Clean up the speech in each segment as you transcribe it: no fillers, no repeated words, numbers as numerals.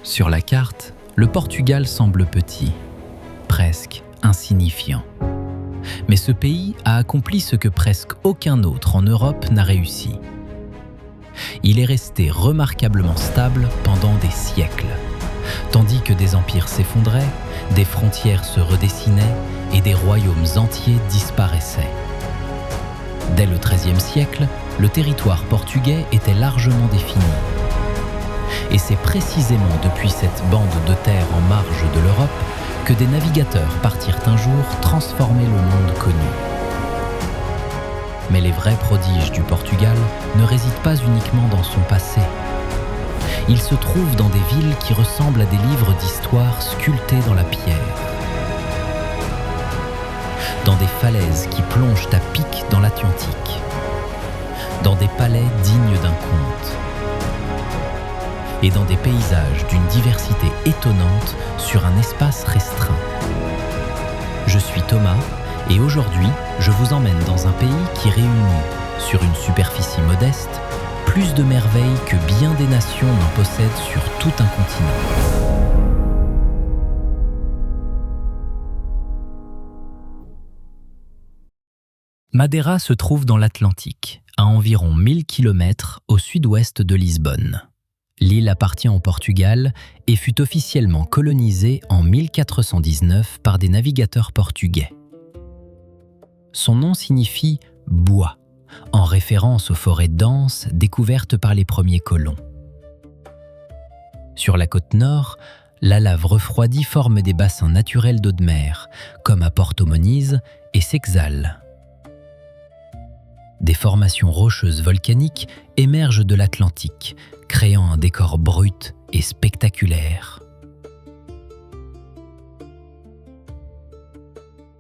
Sur la carte, le Portugal semble petit, presque insignifiant. Mais ce pays a accompli ce que presque aucun autre en Europe n'a réussi. Il est resté remarquablement stable pendant des siècles, tandis que des empires s'effondraient, des frontières se redessinaient et des royaumes entiers disparaissaient. Dès le XIIIe siècle, le territoire portugais était largement défini. Et c'est précisément depuis cette bande de terre en marge de l'Europe que des navigateurs partirent un jour transformer le monde connu. Mais les vrais prodiges du Portugal ne résident pas uniquement dans son passé. Ils se trouvent dans des villes qui ressemblent à des livres d'histoire sculptés dans la pierre. Dans des falaises qui plongent à pic dans l'Atlantique. Dans des palais dignes d'un conte. Et dans des paysages d'une diversité étonnante sur un espace restreint. Je suis Thomas et aujourd'hui, je vous emmène dans un pays qui réunit, sur une superficie modeste, plus de merveilles que bien des nations n'en possèdent sur tout un continent. Madeira se trouve dans l'Atlantique, à environ 1000 km au sud-ouest de Lisbonne. L'île appartient au Portugal et fut officiellement colonisée en 1419 par des navigateurs portugais. Son nom signifie « bois », en référence aux forêts denses découvertes par les premiers colons. Sur la côte nord, la lave refroidie forme des bassins naturels d'eau de mer, comme à Porto Moniz et Sexal. Des formations rocheuses volcaniques émergent de l'Atlantique, créant un décor brut et spectaculaire.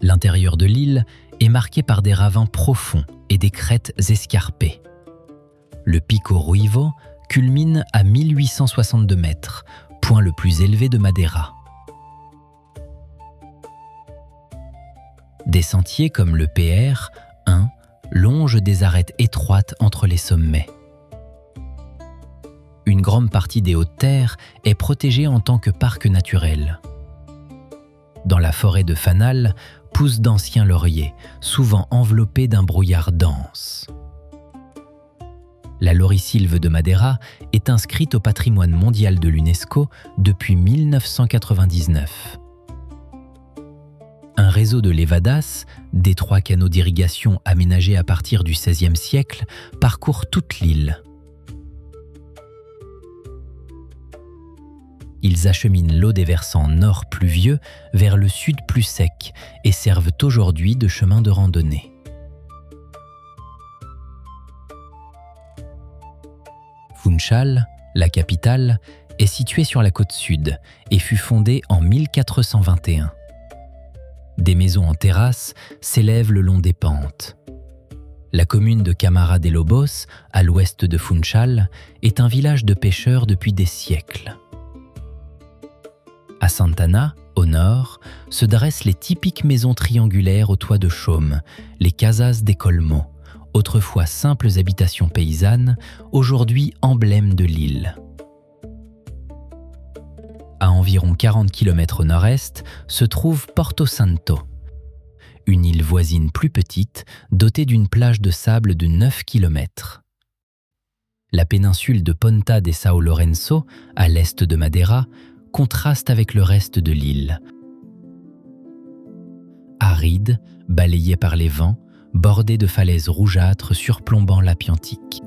L'intérieur de l'île est marqué par des ravins profonds et des crêtes escarpées. Le Pico Ruivo culmine à 1862 mètres, point le plus élevé de Madeira. Des sentiers comme le PR1 longent des arêtes étroites entre les sommets. Une grande partie des hautes terres est protégée en tant que parc naturel. Dans la forêt de Fanal poussent d'anciens lauriers, souvent enveloppés d'un brouillard dense. La laurisilve de Madeira est inscrite au patrimoine mondial de l'UNESCO depuis 1999. Un réseau de levadas, d'étroits canaux d'irrigation aménagés à partir du XVIe siècle, parcourt toute l'île. Ils acheminent l'eau des versants nord pluvieux vers le sud plus sec et servent aujourd'hui de chemin de randonnée. Funchal, la capitale, est située sur la côte sud et fut fondée en 1421. Des maisons en terrasse s'élèvent le long des pentes. La commune de Camara de Lobos, à l'ouest de Funchal, est un village de pêcheurs depuis des siècles. À Santana, au nord, se dressent les typiques maisons triangulaires aux toits de chaume, les casas de Colmo, autrefois simples habitations paysannes, aujourd'hui emblèmes de l'île. À environ 40 km au nord-est se trouve Porto Santo, une île voisine plus petite, dotée d'une plage de sable de 9 km. La péninsule de Ponta de São Lourenço, à l'est de Madeira, contraste avec le reste de l'île. Aride, balayée par les vents, bordée de falaises rougeâtres surplombant l'Atlantique.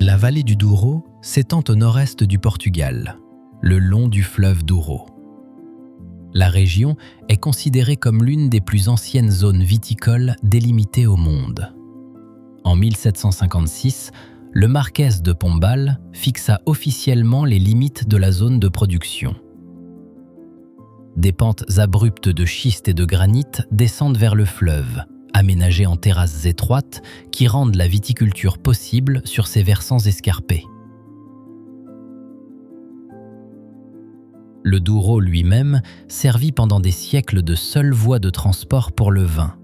La vallée du Douro s'étend au nord-est du Portugal, le long du fleuve Douro. La région est considérée comme l'une des plus anciennes zones viticoles délimitées au monde. En 1756, le marquès de Pombal fixa officiellement les limites de la zone de production. Des pentes abruptes de schiste et de granit descendent vers le fleuve, aménagées en terrasses étroites qui rendent la viticulture possible sur ces versants escarpés. Le Douro lui-même servit pendant des siècles de seule voie de transport pour le vin.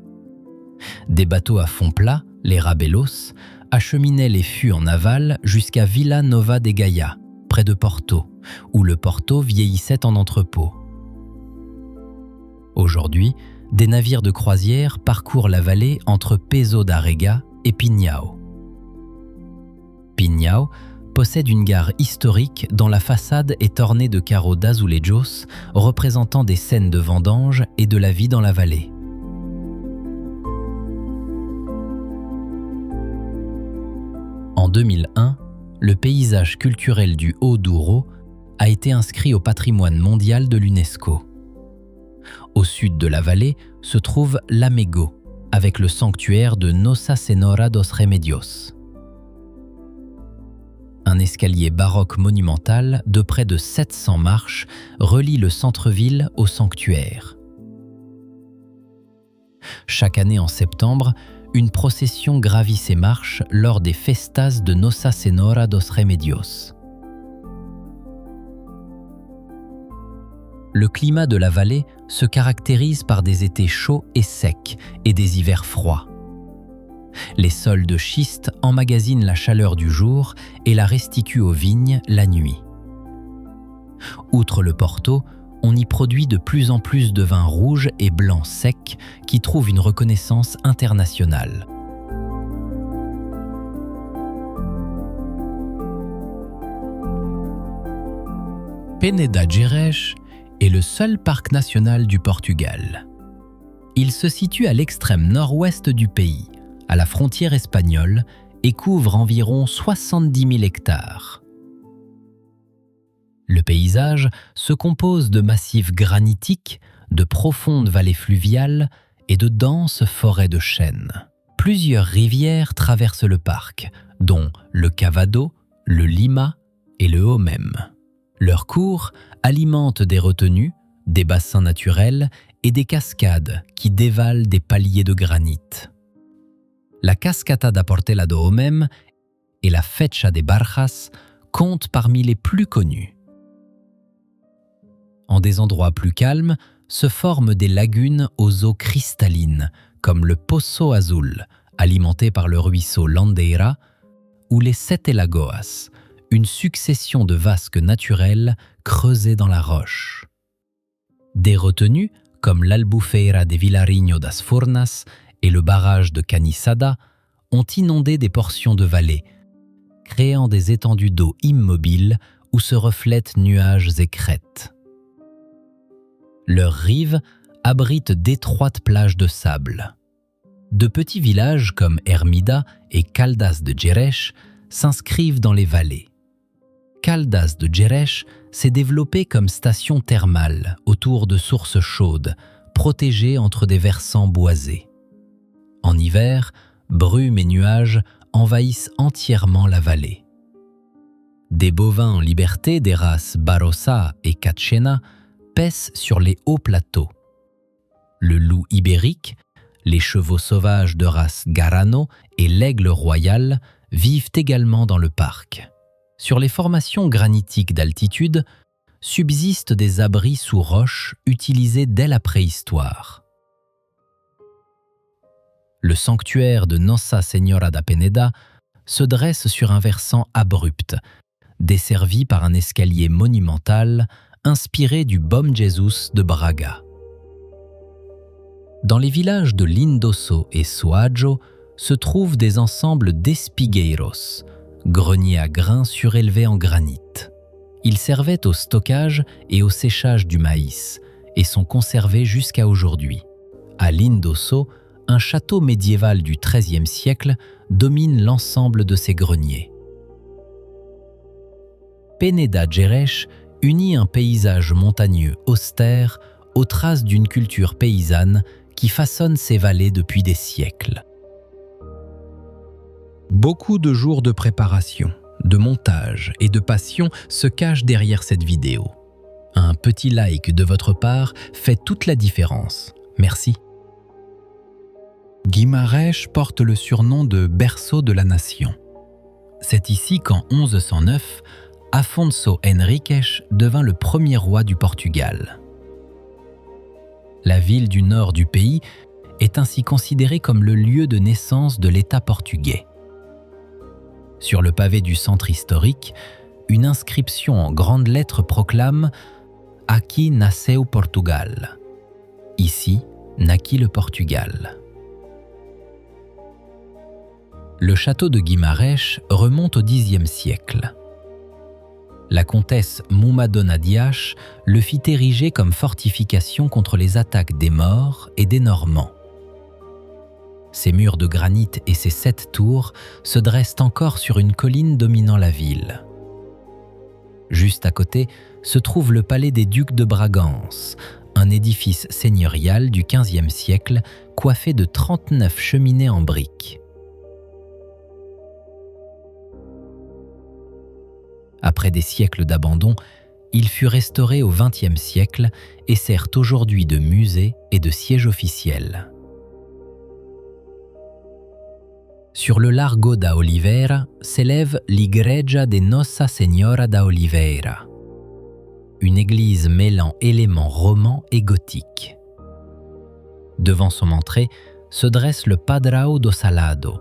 Des bateaux à fond plat, les rabelos, acheminait les fûts en aval jusqu'à Vila Nova de Gaia, près de Porto, où le Porto vieillissait en entrepôt. Aujourd'hui, des navires de croisière parcourent la vallée entre Peso da Rega et Pinhao. Pinhao possède une gare historique dont la façade est ornée de carreaux d'azulejos représentant des scènes de vendanges et de la vie dans la vallée. En 2001, le paysage culturel du Haut-Douro a été inscrit au patrimoine mondial de l'UNESCO. Au sud de la vallée se trouve Lamego, avec le sanctuaire de Nossa Senhora dos Remedios. Un escalier baroque monumental de près de 700 marches relie le centre-ville au sanctuaire. Chaque année en septembre, une procession gravit ces marches lors des Festas de Nossa Senhora dos Remedios. Le climat de la vallée se caractérise par des étés chauds et secs et des hivers froids. Les sols de schiste emmagasinent la chaleur du jour et la restituent aux vignes la nuit. Outre le Porto, on y produit de plus en plus de vins rouges et blancs secs qui trouvent une reconnaissance internationale. Peneda Gerês est le seul parc national du Portugal. Il se situe à l'extrême nord-ouest du pays, à la frontière espagnole, et couvre environ 70 000 hectares. Le paysage se compose de massifs granitiques, de profondes vallées fluviales et de denses forêts de chênes. Plusieurs rivières traversent le parc, dont le Cavado, le Lima et le Homem. Leurs cours alimentent des retenues, des bassins naturels et des cascades qui dévalent des paliers de granit. La Cascata da Portela do Homem et la Fecha de Barjas comptent parmi les plus connus. En des endroits plus calmes, se forment des lagunes aux eaux cristallines, comme le Poço Azul, alimenté par le ruisseau Landeira, ou les Sete Lagoas, une succession de vasques naturelles creusées dans la roche. Des retenues, comme l'Albufeira de Vilarinho das Furnas et le barrage de Caniçada, ont inondé des portions de vallée, créant des étendues d'eau immobiles où se reflètent nuages et crêtes. Leurs rives abritent d'étroites plages de sable. De petits villages comme Ermida et Caldas de Gerês s'inscrivent dans les vallées. Caldas de Gerês s'est développé comme station thermale autour de sources chaudes, protégées entre des versants boisés. En hiver, brumes et nuages envahissent entièrement la vallée. Des bovins en liberté des races Barossa et Cachena paissent sur les hauts plateaux. Le loup ibérique, les chevaux sauvages de race Garano et l'aigle royal vivent également dans le parc. Sur les formations granitiques d'altitude, subsistent des abris sous roches utilisés dès la préhistoire. Le sanctuaire de Nossa Senhora da Peneda se dresse sur un versant abrupt, desservi par un escalier monumental inspiré du Bom Jesus de Braga. Dans les villages de Lindoso et Soajo se trouvent des ensembles d'espigueiros, greniers à grains surélevés en granit. Ils servaient au stockage et au séchage du maïs et sont conservés jusqu'à aujourd'hui. À Lindoso, un château médiéval du XIIIe siècle domine l'ensemble de ces greniers. Peneda Gerês unit un paysage montagneux austère aux traces d'une culture paysanne qui façonne ces vallées depuis des siècles. Beaucoup de jours de préparation, de montage et de passion se cachent derrière cette vidéo. Un petit like de votre part fait toute la différence. Merci. Guimarães porte le surnom de berceau de la nation. C'est ici qu'en 1109, Afonso Henriques devint le premier roi du Portugal. La ville du nord du pays est ainsi considérée comme le lieu de naissance de l'État portugais. Sur le pavé du centre historique, une inscription en grandes lettres proclame « Aqui nasceu Portugal ». Ici naquit le Portugal. Le château de Guimarães remonte au Xe siècle. La comtesse Moumadona Diache le fit ériger comme fortification contre les attaques des Maures et des Normands. Ses murs de granit et ses 7 tours se dressent encore sur une colline dominant la ville. Juste à côté se trouve le palais des ducs de Bragance, un édifice seigneurial du XVe siècle coiffé de 39 cheminées en briques. Après des siècles d'abandon, il fut restauré au XXe siècle et sert aujourd'hui de musée et de siège officiel. Sur le Largo da Oliveira s'élève l'Igreja de Nossa Senhora da Oliveira, une église mêlant éléments romans et gothiques. Devant son entrée se dresse le Padrao do Salado,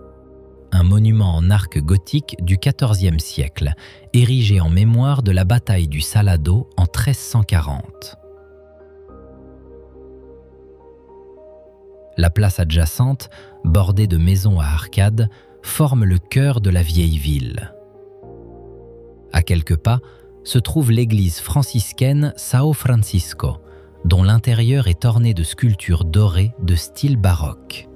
un monument en arc gothique du XIVe siècle, érigé en mémoire de la bataille du Salado en 1340. La place adjacente, bordée de maisons à arcades, forme le cœur de la vieille ville. À quelques pas se trouve l'église franciscaine São Francisco, dont l'intérieur est orné de sculptures dorées de style baroque.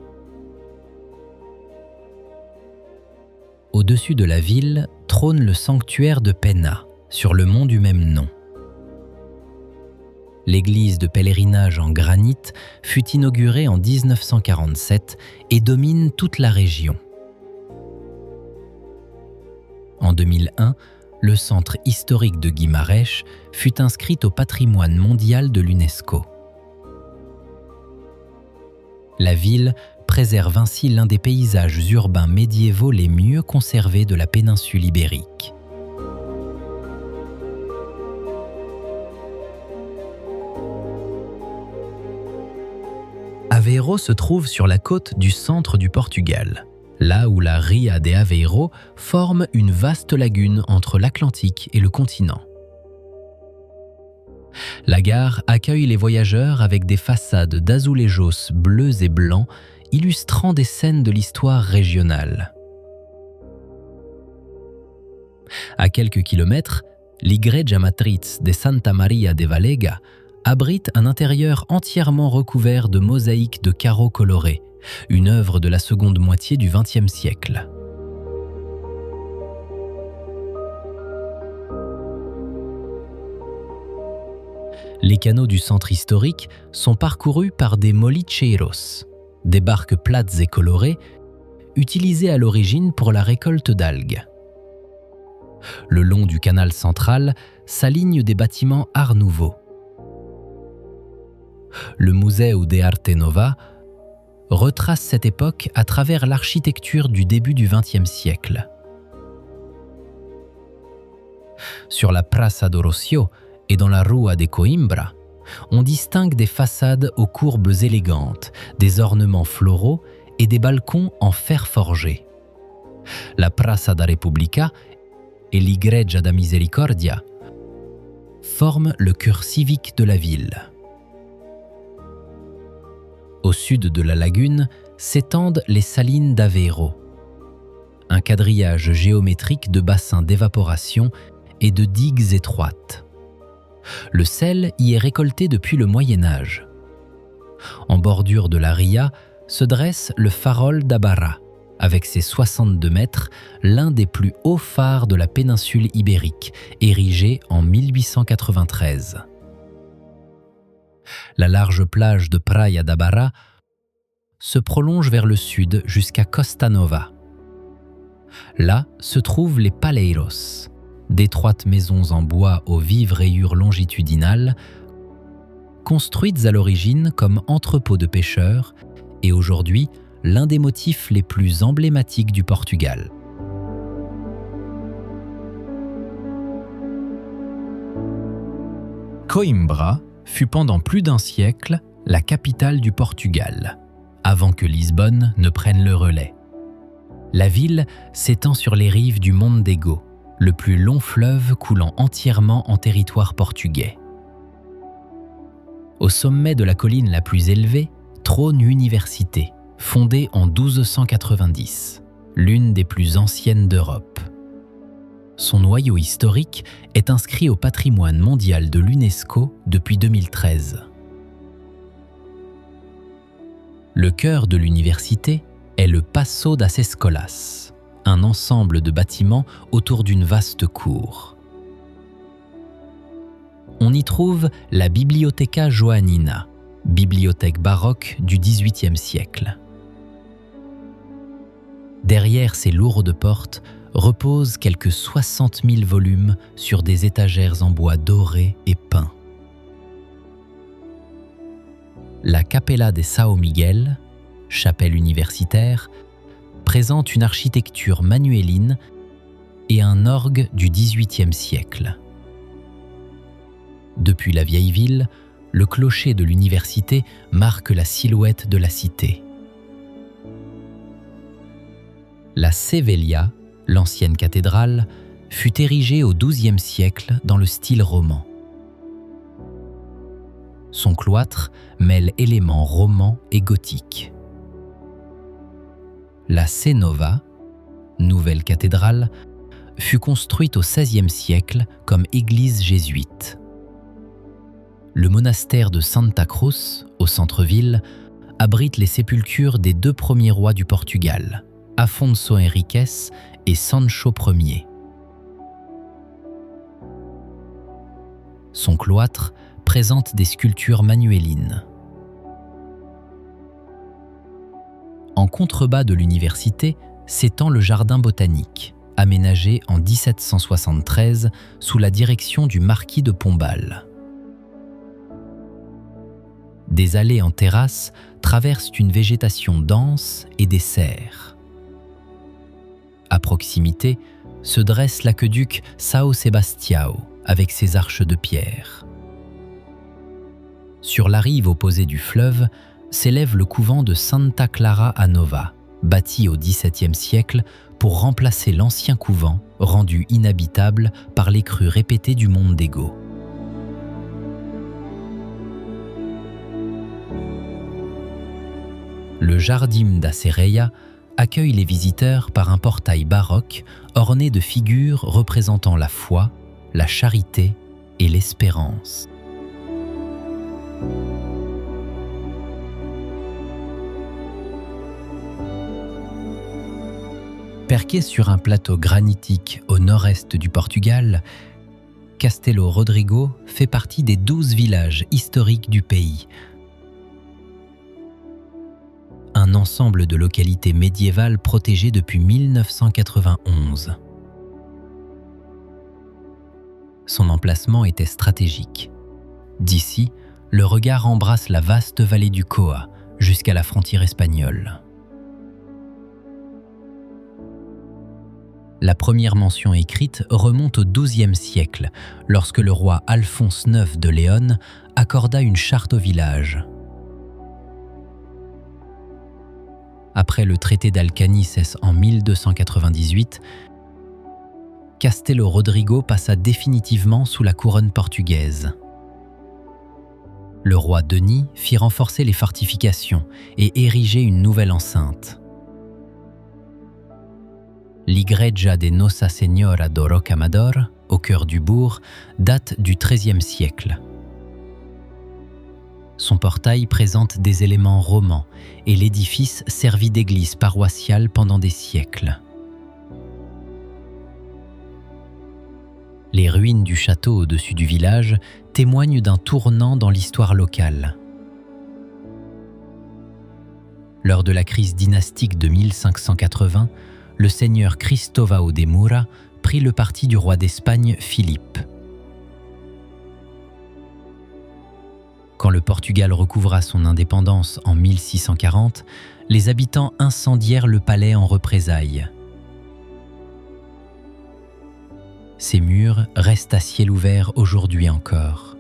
Au-dessus de la ville trône le sanctuaire de Penna, sur le mont du même nom. L'église de pèlerinage en granit fut inaugurée en 1947 et domine toute la région. En 2001, le centre historique de Guimarães fut inscrit au patrimoine mondial de l'UNESCO. La ville préserve ainsi l'un des paysages urbains médiévaux les mieux conservés de la péninsule ibérique. Aveiro se trouve sur la côte du centre du Portugal, là où la Ria de Aveiro forme une vaste lagune entre l'Atlantique et le continent. La gare accueille les voyageurs avec des façades d'azulejos bleus et blancs illustrant des scènes de l'histoire régionale. À quelques kilomètres, l'Igreja Matriz de Santa Maria de Valega abrite un intérieur entièrement recouvert de mosaïques de carreaux colorés, une œuvre de la seconde moitié du XXe siècle. Les canaux du centre historique sont parcourus par des molicheiros, des barques plates et colorées, utilisées à l'origine pour la récolte d'algues. Le long du canal central s'alignent des bâtiments Art Nouveau. Le Museu de Arte Nova retrace cette époque à travers l'architecture du début du XXe siècle. Sur la Praça do Rocio et dans la Rua de Coimbra, on distingue des façades aux courbes élégantes, des ornements floraux et des balcons en fer forgé. La Praça da República et l'Igreja da Misericórdia forment le cœur civique de la ville. Au sud de la lagune s'étendent les salines d'Aveiro, un quadrillage géométrique de bassins d'évaporation et de digues étroites. Le sel y est récolté depuis le Moyen Âge. En bordure de la Ria se dresse le Farol da Barra, avec ses 62 mètres, l'un des plus hauts phares de la péninsule ibérique, érigé en 1893. La large plage de Praia da Barra se prolonge vers le sud jusqu'à Costa Nova. Là se trouvent les Paleiros, d'étroites maisons en bois aux vives rayures longitudinales, construites à l'origine comme entrepôts de pêcheurs et aujourd'hui l'un des motifs les plus emblématiques du Portugal. Coimbra fut pendant plus d'un siècle la capitale du Portugal, avant que Lisbonne ne prenne le relais. La ville s'étend sur les rives du Mondego, le plus long fleuve coulant entièrement en territoire portugais. Au sommet de la colline la plus élevée trône l'université, fondée en 1290, l'une des plus anciennes d'Europe. Son noyau historique est inscrit au patrimoine mondial de l'UNESCO depuis 2013. Le cœur de l'université est le Paço das Escolas, un ensemble de bâtiments autour d'une vaste cour. On y trouve la Biblioteca Joanina, bibliothèque baroque du XVIIIe siècle. Derrière ces lourdes portes reposent quelques 60 000 volumes sur des étagères en bois doré et peint. La Capella de São Miguel, chapelle universitaire, présente une architecture manuéline et un orgue du XVIIIe siècle. Depuis la vieille ville, le clocher de l'université marque la silhouette de la cité. La Sé Velha, l'ancienne cathédrale, fut érigée au XIIe siècle dans le style roman. Son cloître mêle éléments romans et gothiques. La Sé Nova, nouvelle cathédrale, fut construite au XVIe siècle comme église jésuite. Le monastère de Santa Cruz, au centre-ville, abrite les sépultures des 2 premiers rois du Portugal, Afonso Henriques et Sancho Ier. Son cloître présente des sculptures manuélines. En contrebas de l'université s'étend le jardin botanique, aménagé en 1773 sous la direction du marquis de Pombal. Des allées en terrasse traversent une végétation dense et des serres. À proximité se dresse l'aqueduc São Sebastião avec ses arches de pierre. Sur la rive opposée du fleuve s'élève le couvent de Santa Clara a Nova, bâti au XVIIe siècle pour remplacer l'ancien couvent rendu inhabitable par les crues répétées du Mondego. Le Jardim da Sereia accueille les visiteurs par un portail baroque orné de figures représentant la foi, la charité et l'espérance. Perqué sur un plateau granitique au nord-est du Portugal, Castelo Rodrigo fait partie des 12 villages historiques du pays. Un ensemble de localités médiévales protégées depuis 1991. Son emplacement était stratégique. D'ici, le regard embrasse la vaste vallée du Coa jusqu'à la frontière espagnole. La première mention écrite remonte au XIIe siècle, lorsque le roi Alphonse IX de Léon accorda une charte au village. Après le traité d'Alcañices en 1298, Castelo Rodrigo passa définitivement sous la couronne portugaise. Le roi Denis fit renforcer les fortifications et ériger une nouvelle enceinte. L'Igreja de Nossa Senhora do Rocamadour, au cœur du bourg, date du XIIIe siècle. Son portail présente des éléments romans et l'édifice servit d'église paroissiale pendant des siècles. Les ruines du château au-dessus du village témoignent d'un tournant dans l'histoire locale. Lors de la crise dynastique de 1580, le seigneur Cristóvão de Moura prit le parti du roi d'Espagne Philippe. Quand le Portugal recouvra son indépendance en 1640, les habitants incendièrent le palais en représailles. Ces murs restent à ciel ouvert aujourd'hui encore.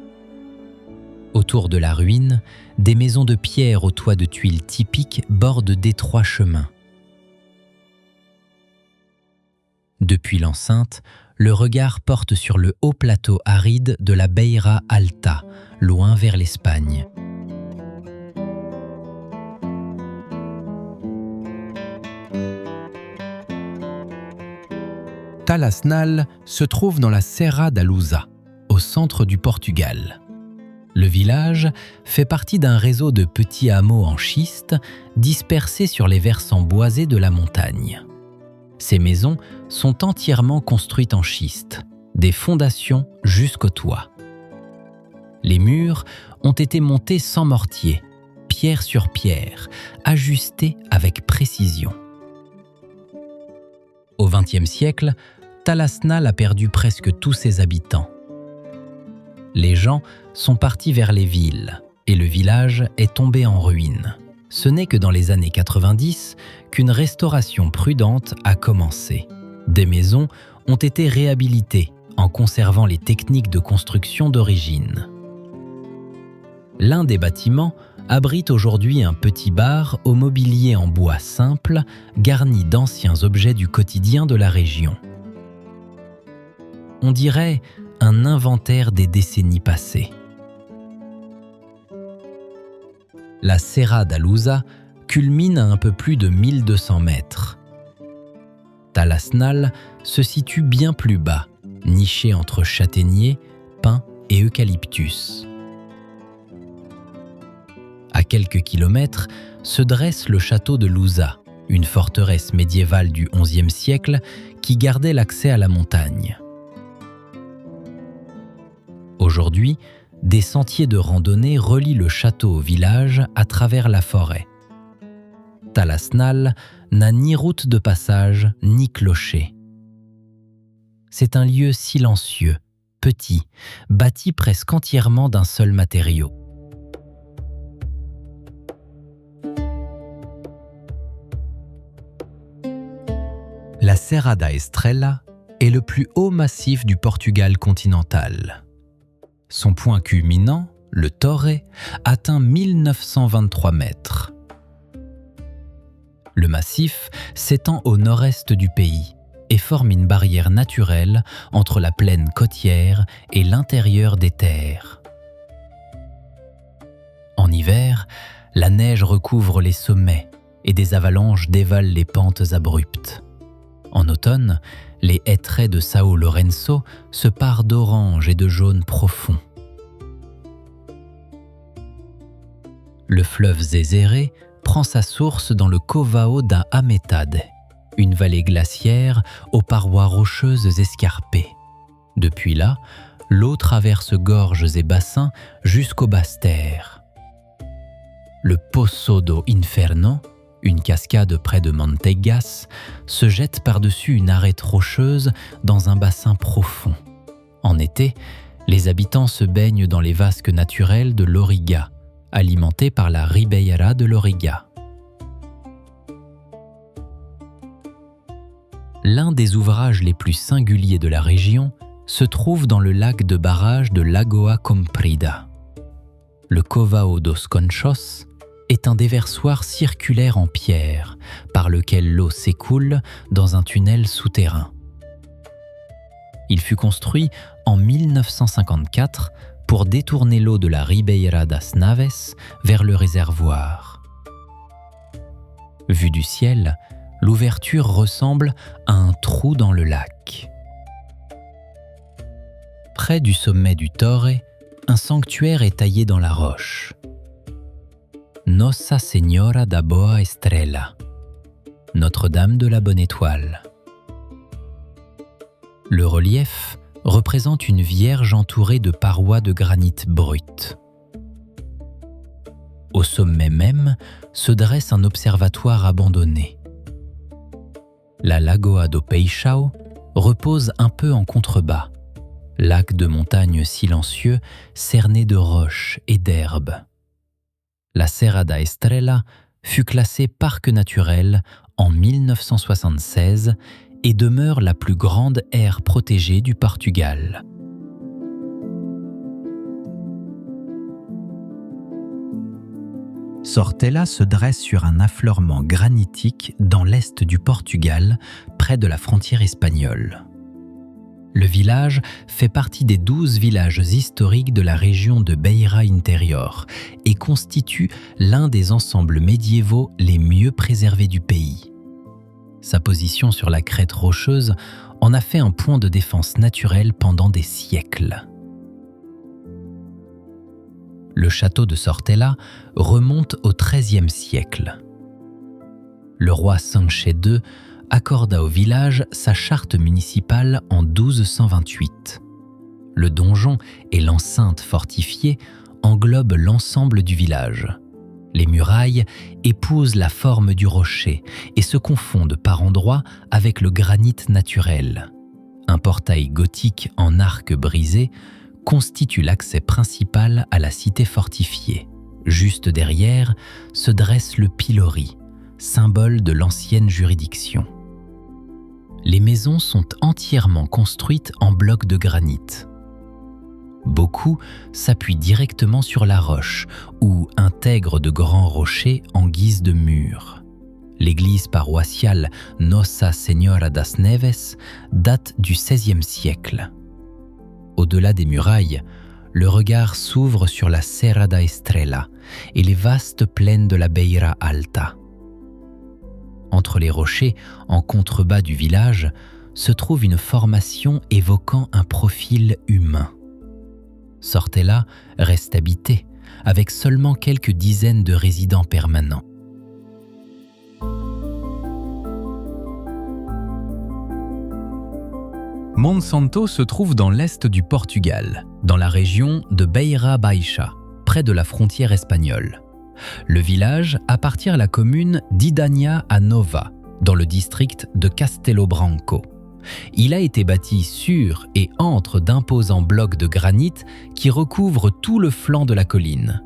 Autour de la ruine, des maisons de pierre aux toits de tuiles typiques bordent d'étroits chemins. Depuis l'enceinte, le regard porte sur le haut plateau aride de la Beira Alta, loin vers l'Espagne. Talasnal se trouve dans la Serra da Lusa, au centre du Portugal. Le village fait partie d'un réseau de petits hameaux en schiste dispersés sur les versants boisés de la montagne. Ces maisons sont entièrement construites en schiste, des fondations jusqu'au toit. Les murs ont été montés sans mortier, pierre sur pierre, ajustés avec précision. Au XXe siècle, Talasnal a perdu presque tous ses habitants. Les gens sont partis vers les villes et le village est tombé en ruine. Ce n'est que dans les années 90 qu'une restauration prudente a commencé. Des maisons ont été réhabilitées en conservant les techniques de construction d'origine. L'un des bâtiments abrite aujourd'hui un petit bar au mobilier en bois simple, garni d'anciens objets du quotidien de la région. On dirait un inventaire des décennies passées. La Serra da Lusa culmine à un peu plus de 1200 mètres. Talasnal se situe bien plus bas, niché entre châtaigniers, pins et eucalyptus. À quelques kilomètres se dresse le château de Lusa, une forteresse médiévale du XIe siècle qui gardait l'accès à la montagne. Aujourd'hui, des sentiers de randonnée relient le château au village à travers la forêt. Talasnal n'a ni route de passage ni clocher. C'est un lieu silencieux, petit, bâti presque entièrement d'un seul matériau. La Serra da Estrela est le plus haut massif du Portugal continental. Son point culminant, le Torre, atteint 1923 mètres. Le massif s'étend au nord-est du pays et forme une barrière naturelle entre la plaine côtière et l'intérieur des terres. En hiver, la neige recouvre les sommets et des avalanches dévalent les pentes abruptes. En automne, les hêtraies de São Lourenço se parent d'orange et de jaune profond. Le fleuve Zézéré prend sa source dans le Covao da Ametade, une vallée glaciaire aux parois rocheuses escarpées. Depuis là, l'eau traverse gorges et bassins jusqu'aux basses terres. Le Poço do Inferno, une cascade près de Manteigas, se jette par-dessus une arête rocheuse dans un bassin profond. En été, les habitants se baignent dans les vasques naturelles de l'Auriga, alimentées par la Ribeira de l'Auriga. L'un des ouvrages les plus singuliers de la région se trouve dans le lac de barrage de Lagoa Comprida. Le Covao dos Conchos est un déversoir circulaire en pierre par lequel l'eau s'écoule dans un tunnel souterrain. Il fut construit en 1954 pour détourner l'eau de la Ribeira das Naves vers le réservoir. Vue du ciel, l'ouverture ressemble à un trou dans le lac. Près du sommet du Torre, un sanctuaire est taillé dans la roche. Nossa Senhora da Boa Estrela, Notre-Dame de la Bonne Étoile. Le relief représente une vierge entourée de parois de granit brut. Au sommet même se dresse un observatoire abandonné. La Lagoa do Peixão repose un peu en contrebas, lac de montagne silencieux cerné de roches et d'herbes. La Serra da Estrela fut classée parc naturel en 1976 et demeure la plus grande aire protégée du Portugal. Sortela se dresse sur un affleurement granitique dans l'est du Portugal, près de la frontière espagnole. Le village fait partie des 12 villages historiques de la région de Beira Interior et constitue l'un des ensembles médiévaux les mieux préservés du pays. Sa position sur la crête rocheuse en a fait un point de défense naturel pendant des siècles. Le château de Sortela remonte au XIIIe siècle. Le roi Sanché II accorda au village sa charte municipale en 1228. Le donjon et l'enceinte fortifiée englobent l'ensemble du village. Les murailles épousent la forme du rocher et se confondent par endroits avec le granit naturel. Un portail gothique en arc brisé constitue l'accès principal à la cité fortifiée. Juste derrière se dresse le pilori, symbole de l'ancienne juridiction. Les maisons sont entièrement construites en blocs de granit. Beaucoup s'appuient directement sur la roche ou intègrent de grands rochers en guise de murs. L'église paroissiale Nossa Senhora das Neves date du XVIe siècle. Au-delà des murailles, le regard s'ouvre sur la Serra da Estrela et les vastes plaines de la Beira Alta. Entre les rochers, en contrebas du village, se trouve une formation évoquant un profil humain. Sortela reste habité, avec seulement quelques dizaines de résidents permanents. Monsanto se trouve dans l'est du Portugal, dans la région de Beira Baixa, près de la frontière espagnole. Le village appartient à la commune d'Idania a Nova, dans le district de Castelo Branco. Il a été bâti sur et entre d'imposants blocs de granit qui recouvrent tout le flanc de la colline.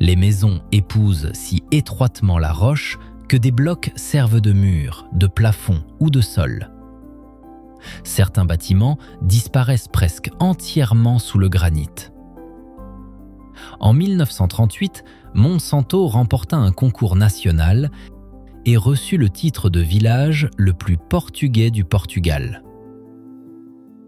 Les maisons épousent si étroitement la roche que des blocs servent de mur, de plafond ou de sol. Certains bâtiments disparaissent presque entièrement sous le granit. En 1938, Monsanto remporta un concours national et reçut le titre de village le plus portugais du Portugal.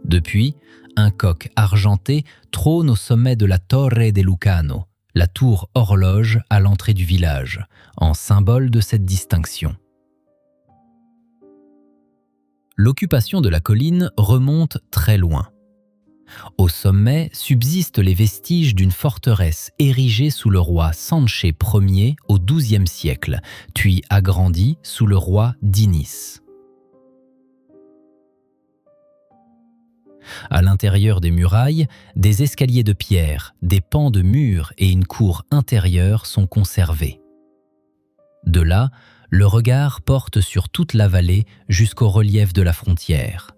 Depuis, un coq argenté trône au sommet de la Torre de Lucano, la tour horloge à l'entrée du village, en symbole de cette distinction. L'occupation de la colline remonte très loin. Au sommet subsistent les vestiges d'une forteresse érigée sous le roi Sanché Ier au XIIe siècle, puis agrandie sous le roi Dinis. À l'intérieur des murailles, des escaliers de pierre, des pans de murs et une cour intérieure sont conservés. De là, le regard porte sur toute la vallée jusqu'au relief de la frontière.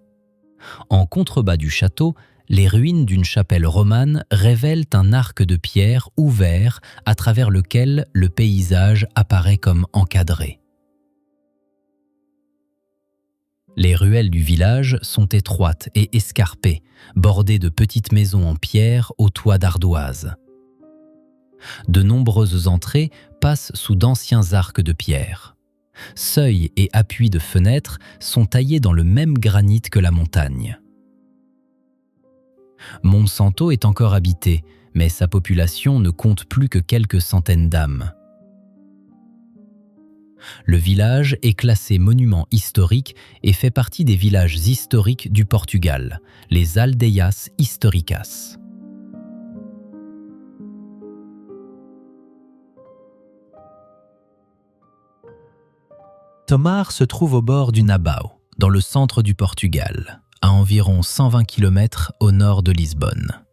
En contrebas du château, les ruines d'une chapelle romane révèlent un arc de pierre ouvert à travers lequel le paysage apparaît comme encadré. Les ruelles du village sont étroites et escarpées, bordées de petites maisons en pierre aux toits d'ardoise. De nombreuses entrées passent sous d'anciens arcs de pierre. Seuils et appuis de fenêtres sont taillés dans le même granit que la montagne. Monsanto est encore habité, mais sa population ne compte plus que quelques centaines d'âmes. Le village est classé monument historique et fait partie des villages historiques du Portugal, les Aldeias Históricas. Tomar se trouve au bord du Nabao, dans le centre du Portugal, à environ 120 km au nord de Lisbonne.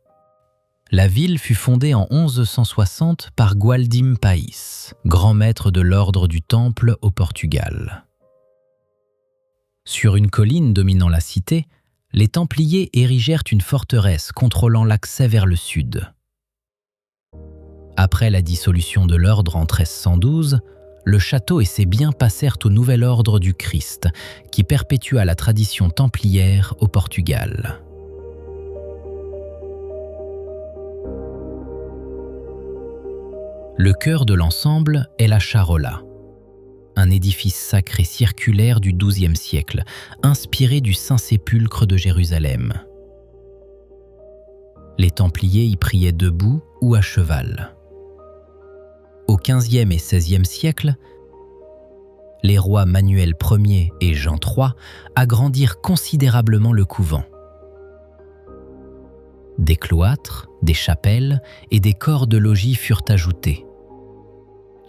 La ville fut fondée en 1160 par Gualdim País, grand maître de l'ordre du Temple au Portugal. Sur une colline dominant la cité, les Templiers érigèrent une forteresse contrôlant l'accès vers le sud. Après la dissolution de l'ordre en 1312, le château et ses biens passèrent au nouvel ordre du Christ, qui perpétua la tradition templière au Portugal. Le cœur de l'ensemble est la charola, un édifice sacré circulaire du XIIe siècle, inspiré du Saint-Sépulcre de Jérusalem. Les Templiers y priaient debout ou à cheval. Au XVe et XVIe siècle, les rois Manuel Ier et Jean III agrandirent considérablement le couvent. Des cloîtres, des chapelles et des corps de logis furent ajoutés.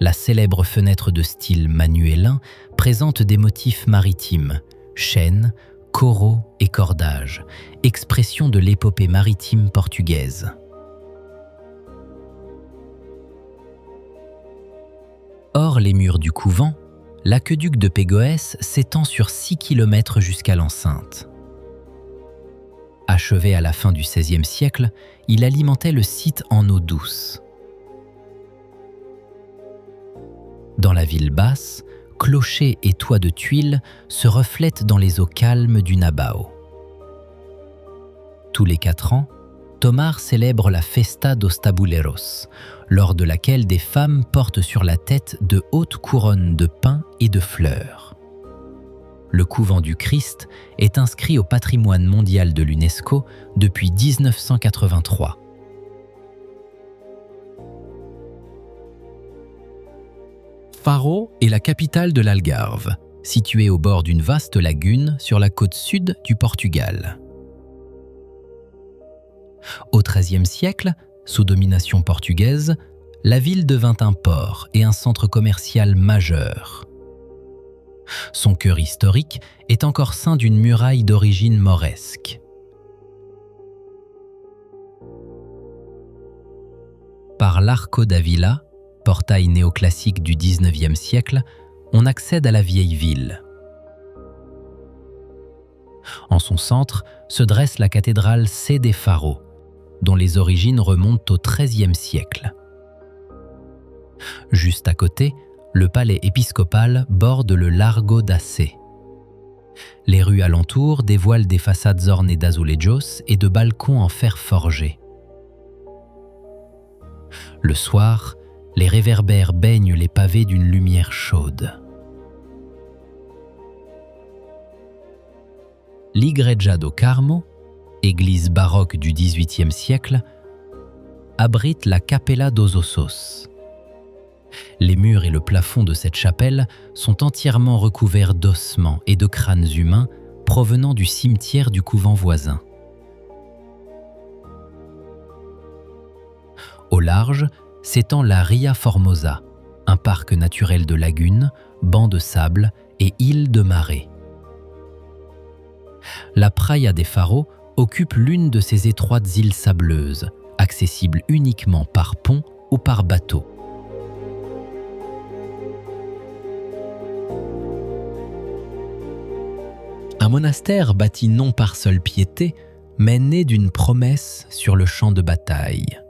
La célèbre fenêtre de style manuélin présente des motifs maritimes, chênes, coraux et cordages, expression de l'épopée maritime portugaise. Hors les murs du couvent, l'aqueduc de Pégoès s'étend sur 6 km jusqu'à l'enceinte. Achevé à la fin du XVIe siècle, il alimentait le site en eau douce. Dans la ville basse, clochers et toits de tuiles se reflètent dans les eaux calmes du Nabao. Tous les 4 ans, Tomar célèbre la Festa dos Tabuleiros, lors de laquelle des femmes portent sur la tête de hautes couronnes de pins et de fleurs. Le couvent du Christ est inscrit au patrimoine mondial de l'UNESCO depuis 1983. Faro est la capitale de l'Algarve, située au bord d'une vaste lagune sur la côte sud du Portugal. Au XIIIe siècle, sous domination portugaise, la ville devint un port et un centre commercial majeur. Son cœur historique est encore ceint d'une muraille d'origine mauresque. Par l'Arco d'Ávila, portail néoclassique du XIXe siècle, on accède à la vieille ville. En son centre se dresse la cathédrale Sé de Faro, dont les origines remontent au XIIIe siècle. Juste à côté, le palais épiscopal borde le Largo da Sé. Les rues alentour dévoilent des façades ornées d'azulejos et de balcons en fer forgé. Le soir, les réverbères baignent les pavés d'une lumière chaude. L'Igreja do Carmo, église baroque du XVIIIe siècle, abrite la Capella dos Ossos. Les murs et le plafond de cette chapelle sont entièrement recouverts d'ossements et de crânes humains provenant du cimetière du couvent voisin. Au large s'étend la Ria Formosa, un parc naturel de lagunes, bancs de sable et îles de marée. La Praia de Faro occupe l'une de ces étroites îles sableuses, accessibles uniquement par pont ou par bateau. Un monastère bâti non par seule piété, mais né d'une promesse sur le champ de bataille.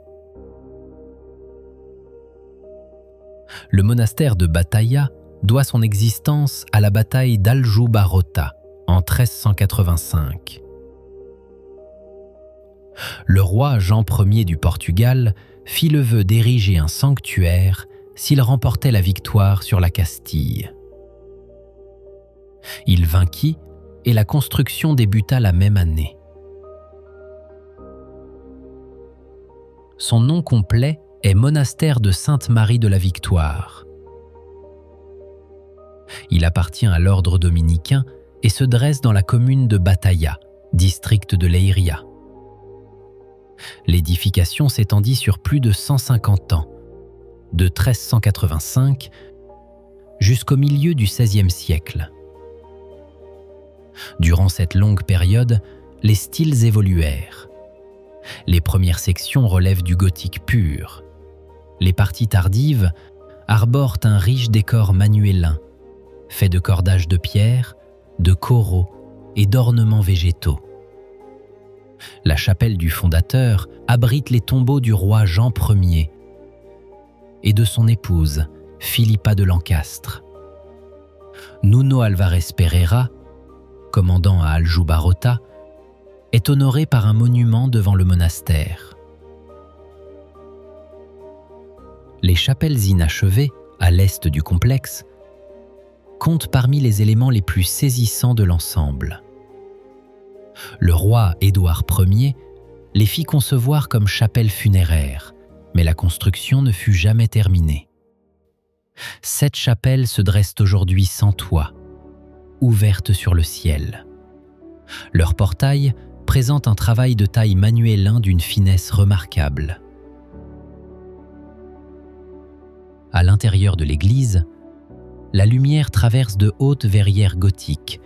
Le monastère de Bataia doit son existence à la bataille d'Aljubarrota en 1385. Le roi Jean Ier du Portugal fit le vœu d'ériger un sanctuaire s'il remportait la victoire sur la Castille. Il vainquit et la construction débuta la même année. Son nom complet est monastère de Sainte-Marie de la Victoire. Il appartient à l'ordre dominicain et se dresse dans la commune de Bataia, district de Leiria. L'édification s'étendit sur plus de 150 ans, de 1385 jusqu'au milieu du XVIe siècle. Durant cette longue période, les styles évoluèrent. Les premières sections relèvent du gothique pur. Les parties tardives arborent un riche décor manuélin, fait de cordages de pierre, de coraux et d'ornements végétaux. La chapelle du fondateur abrite les tombeaux du roi Jean Ier et de son épouse, Philippa de Lancastre. Nuno Álvares Pereira, commandant à Aljubarrota, est honoré par un monument devant le monastère. Les chapelles inachevées, à l'est du complexe, comptent parmi les éléments les plus saisissants de l'ensemble. Le roi Édouard Ier les fit concevoir comme chapelles funéraires, mais la construction ne fut jamais terminée. 7 chapelles se dressent aujourd'hui sans toit, ouvertes sur le ciel. Leur portail présente un travail de taille manuélin d'une finesse remarquable. À l'intérieur de l'église, la lumière traverse de hautes verrières gothiques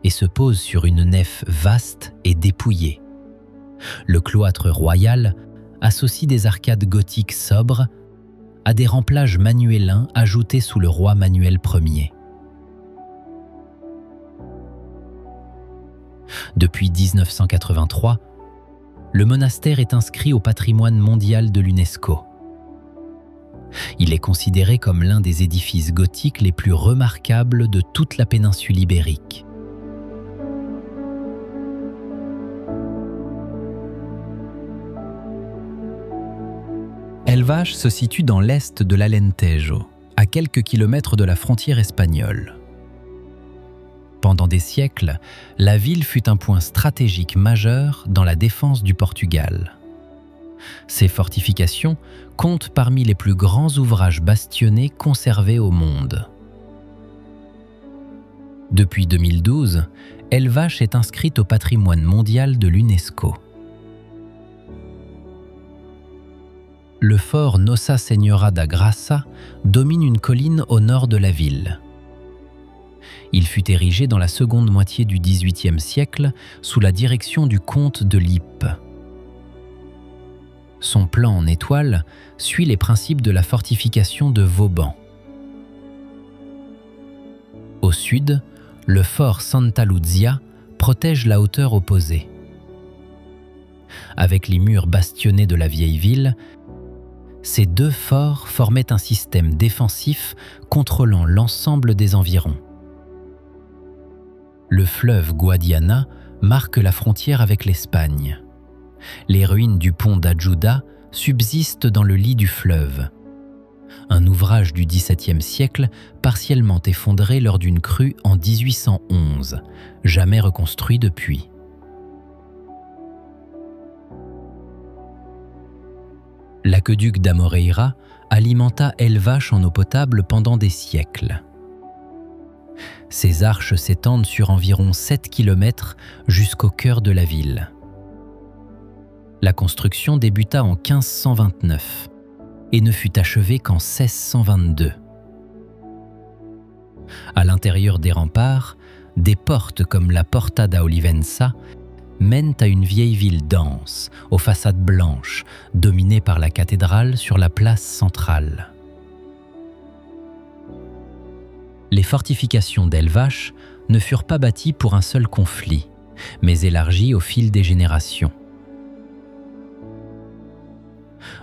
et se pose sur une nef vaste et dépouillée. Le cloître royal associe des arcades gothiques sobres à des remplages manuélins ajoutés sous le roi Manuel Ier. Depuis 1983, le monastère est inscrit au patrimoine mondial de l'UNESCO. Il est considéré comme l'un des édifices gothiques les plus remarquables de toute la péninsule ibérique. Elvas se situe dans l'est de l'Alentejo, à quelques kilomètres de la frontière espagnole. Pendant des siècles, la ville fut un point stratégique majeur dans la défense du Portugal. Ces fortifications comptent parmi les plus grands ouvrages bastionnés conservés au monde. Depuis 2012, Elvas est inscrite au patrimoine mondial de l'UNESCO. Le fort Nossa Senhora da Graça domine une colline au nord de la ville. Il fut érigé dans la seconde moitié du XVIIIe siècle sous la direction du comte de Lippe. Son plan en étoile suit les principes de la fortification de Vauban. Au sud, le fort Santa Luzia protège la hauteur opposée. Avec les murs bastionnés de la vieille ville, ces 2 forts formaient un système défensif contrôlant l'ensemble des environs. Le fleuve Guadiana marque la frontière avec l'Espagne. Les ruines du pont d'Ajuda subsistent dans le lit du fleuve. Un ouvrage du XVIIe siècle partiellement effondré lors d'une crue en 1811, jamais reconstruit depuis. L'aqueduc d'Amoreira alimenta Elvas en eau potable pendant des siècles. Ses arches s'étendent sur environ 7 km jusqu'au cœur de la ville. La construction débuta en 1529 et ne fut achevée qu'en 1622. À l'intérieur des remparts, des portes comme la Porta da Olivença mènent à une vieille ville dense, aux façades blanches, dominée par la cathédrale sur la place centrale. Les fortifications d'Elvas ne furent pas bâties pour un seul conflit, mais élargies au fil des générations.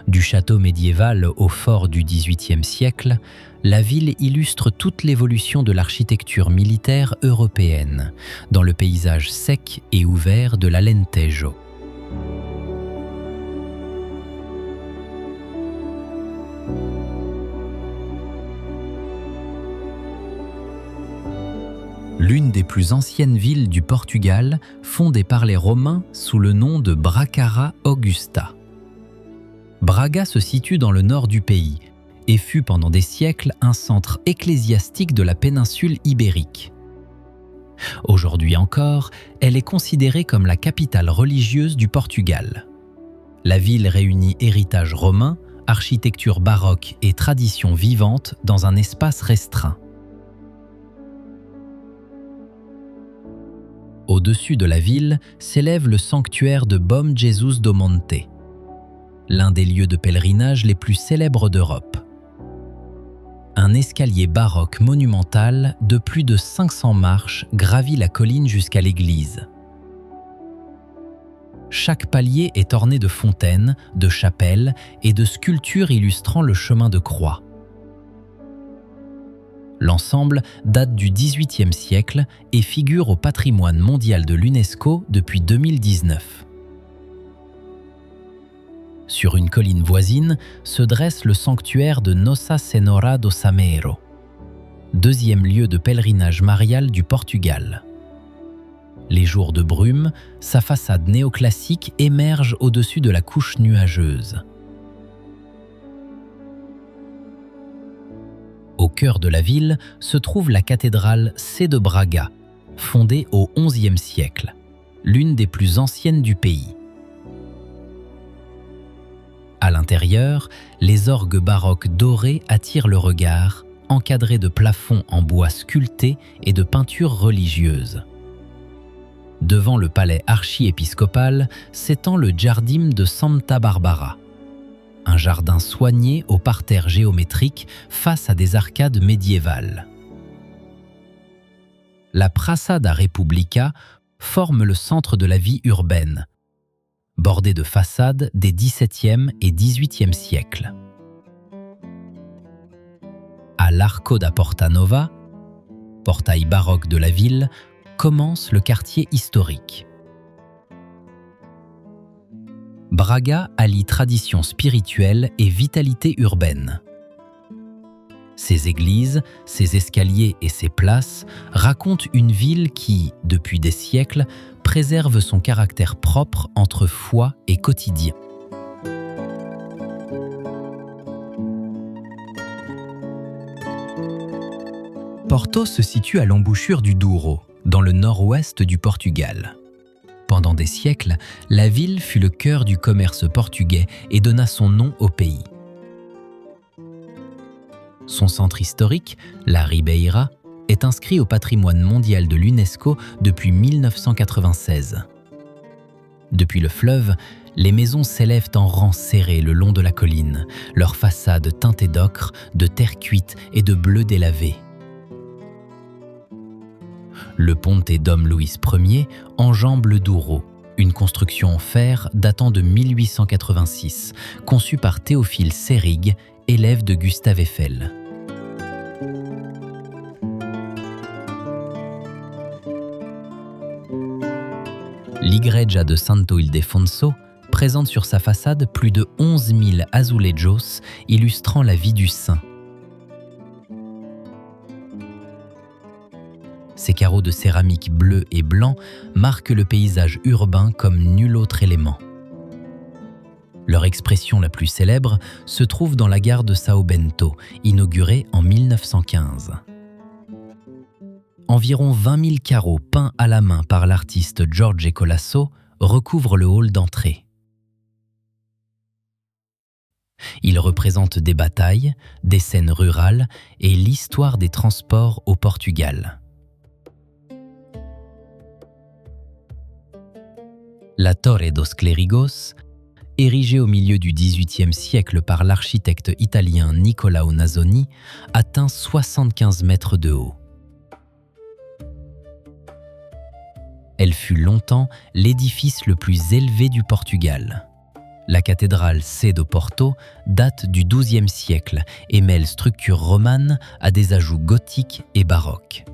Du château médiéval au fort du XVIIIe siècle, la ville illustre toute l'évolution de l'architecture militaire européenne dans le paysage sec et ouvert de l'Alentejo. L'une des plus anciennes villes du Portugal, fondée par les Romains sous le nom de Bracara Augusta. Braga se situe dans le nord du pays et fut pendant des siècles un centre ecclésiastique de la péninsule ibérique. Aujourd'hui encore, elle est considérée comme la capitale religieuse du Portugal. La ville réunit héritage romain, architecture baroque et tradition vivante dans un espace restreint. Au-dessus de la ville s'élève le sanctuaire de Bom Jesus do Monte, l'un des lieux de pèlerinage les plus célèbres d'Europe. Un escalier baroque monumental de plus de 500 marches gravit la colline jusqu'à l'église. Chaque palier est orné de fontaines, de chapelles et de sculptures illustrant le chemin de croix. L'ensemble date du XVIIIe siècle et figure au patrimoine mondial de l'UNESCO depuis 2019. Sur une colline voisine se dresse le sanctuaire de Nossa Senhora do Sameiro, deuxième lieu de pèlerinage marial du Portugal. Les jours de brume, sa façade néoclassique émerge au-dessus de la couche nuageuse. Au cœur de la ville se trouve la cathédrale C de Braga, fondée au XIe siècle, l'une des plus anciennes du pays. À l'intérieur, les orgues baroques dorés attirent le regard, encadrés de plafonds en bois sculptés et de peintures religieuses. Devant le palais archiépiscopal s'étend le Jardim de Santa Barbara, un jardin soigné au parterre géométrique face à des arcades médiévales. La Praça da República forme le centre de la vie urbaine, bordée de façades des XVIIe et XVIIIe siècles. À l'Arco da Porta Nova, portail baroque de la ville, commence le quartier historique. Braga allie tradition spirituelle et vitalité urbaine. Ses églises, ses escaliers et ses places racontent une ville qui, depuis des siècles, préserve son caractère propre entre foi et quotidien. Porto se situe à l'embouchure du Douro, dans le nord-ouest du Portugal. Pendant des siècles, la ville fut le cœur du commerce portugais et donna son nom au pays. Son centre historique, la Ribeira, est inscrit au patrimoine mondial de l'UNESCO depuis 1996. Depuis le fleuve, les maisons s'élèvent en rangs serrés le long de la colline, leurs façades teintées d'ocre, de terre cuite et de bleu délavé. Le Ponte Dom Luís Ier enjambe le Douro, une construction en fer datant de 1886, conçue par Théophile Seyrig, élève de Gustave Eiffel. L'Igreja de Santo Ildefonso présente sur sa façade plus de 11 000 azulejos illustrant la vie du saint. Ces carreaux de céramique bleu et blanc marquent le paysage urbain comme nul autre élément. Leur expression la plus célèbre se trouve dans la gare de São Bento, inaugurée en 1915. Environ 20 000 carreaux peints à la main par l'artiste Jorge Colasso recouvrent le hall d'entrée. Ils représentent des batailles, des scènes rurales et l'histoire des transports au Portugal. La Torre dos Clérigos, érigée au milieu du XVIIIe siècle par l'architecte italien Niccolao Nasoni, atteint 75 mètres de haut. Elle fut longtemps l'édifice le plus élevé du Portugal. La cathédrale C de Porto date du XIIe siècle et mêle structures romanes à des ajouts gothiques et baroques.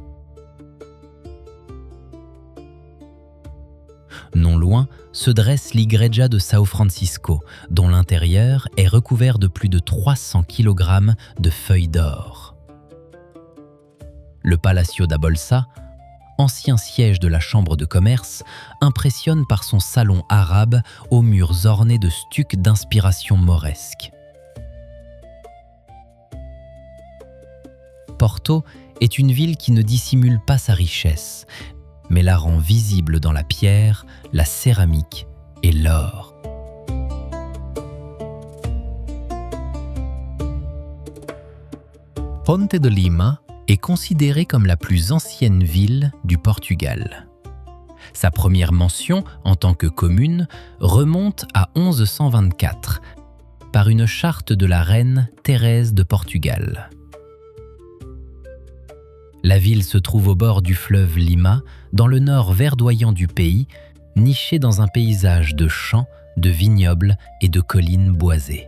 Non loin se dresse l'Igreja de São Francisco, dont l'intérieur est recouvert de plus de 300 kg de feuilles d'or. Le Palacio da Bolsa, ancien siège de la Chambre de commerce, impressionne par son salon arabe aux murs ornés de stucs d'inspiration mauresque. Porto est une ville qui ne dissimule pas sa richesse, mais la rend visible dans la pierre, la céramique et l'or. Ponte de Lima est considérée comme la plus ancienne ville du Portugal. Sa première mention en tant que commune remonte à 1124 par une charte de la reine Thérèse de Portugal. La ville se trouve au bord du fleuve Lima, dans le nord verdoyant du pays, nichée dans un paysage de champs, de vignobles et de collines boisées.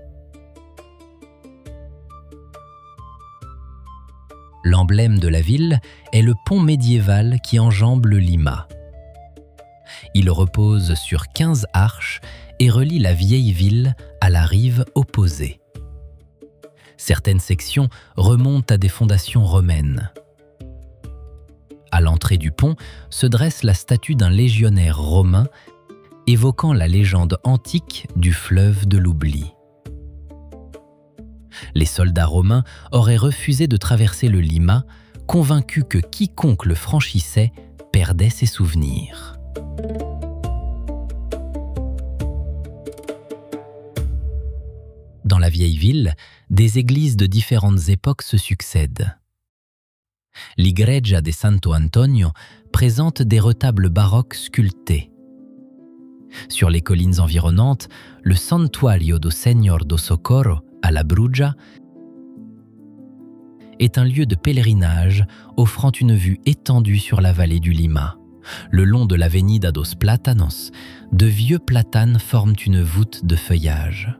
L'emblème de la ville est le pont médiéval qui enjambe le Lima. Il repose sur 15 arches et relie la vieille ville à la rive opposée. Certaines sections remontent à des fondations romaines. À l'entrée du pont se dresse la statue d'un légionnaire romain évoquant la légende antique du fleuve de l'oubli. Les soldats romains auraient refusé de traverser le Lima, convaincus que quiconque le franchissait perdait ses souvenirs. Dans la vieille ville, des églises de différentes époques se succèdent. L'Igreja de Santo Antonio présente des retables baroques sculptés. Sur les collines environnantes, le Santuario do Senhor do Socorro à la Brugia est un lieu de pèlerinage offrant une vue étendue sur la vallée du Lima. Le long de l'Avenida dos Platanos, de vieux platanes forment une voûte de feuillage.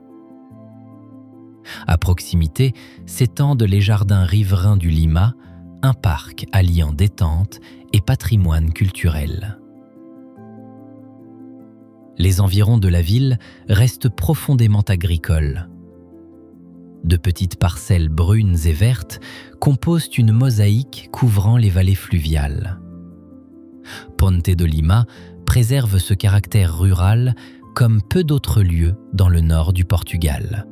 À proximité s'étendent les jardins riverains du Lima, un parc alliant détente et patrimoine culturel. Les environs de la ville restent profondément agricoles. De petites parcelles brunes et vertes composent une mosaïque couvrant les vallées fluviales. Ponte de Lima préserve ce caractère rural comme peu d'autres lieux dans le nord du Portugal.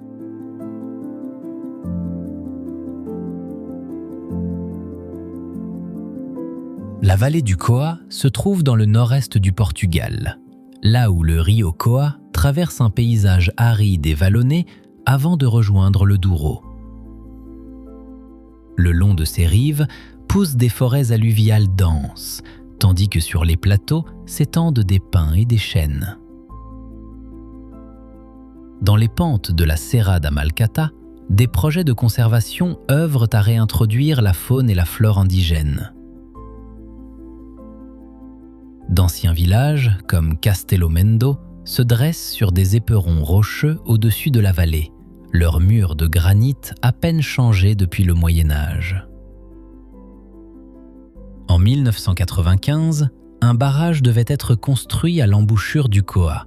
La vallée du Coa se trouve dans le nord-est du Portugal, là où le rio Coa traverse un paysage aride et vallonné avant de rejoindre le Douro. Le long de ses rives poussent des forêts alluviales denses, tandis que sur les plateaux s'étendent des pins et des chênes. Dans les pentes de la Serra da Malcata, des projets de conservation œuvrent à réintroduire la faune et la flore indigènes. D'anciens villages, comme Castelo Mendo, se dressent sur des éperons rocheux au-dessus de la vallée, leurs murs de granit à peine changés depuis le Moyen Âge. En 1995, un barrage devait être construit à l'embouchure du Coa.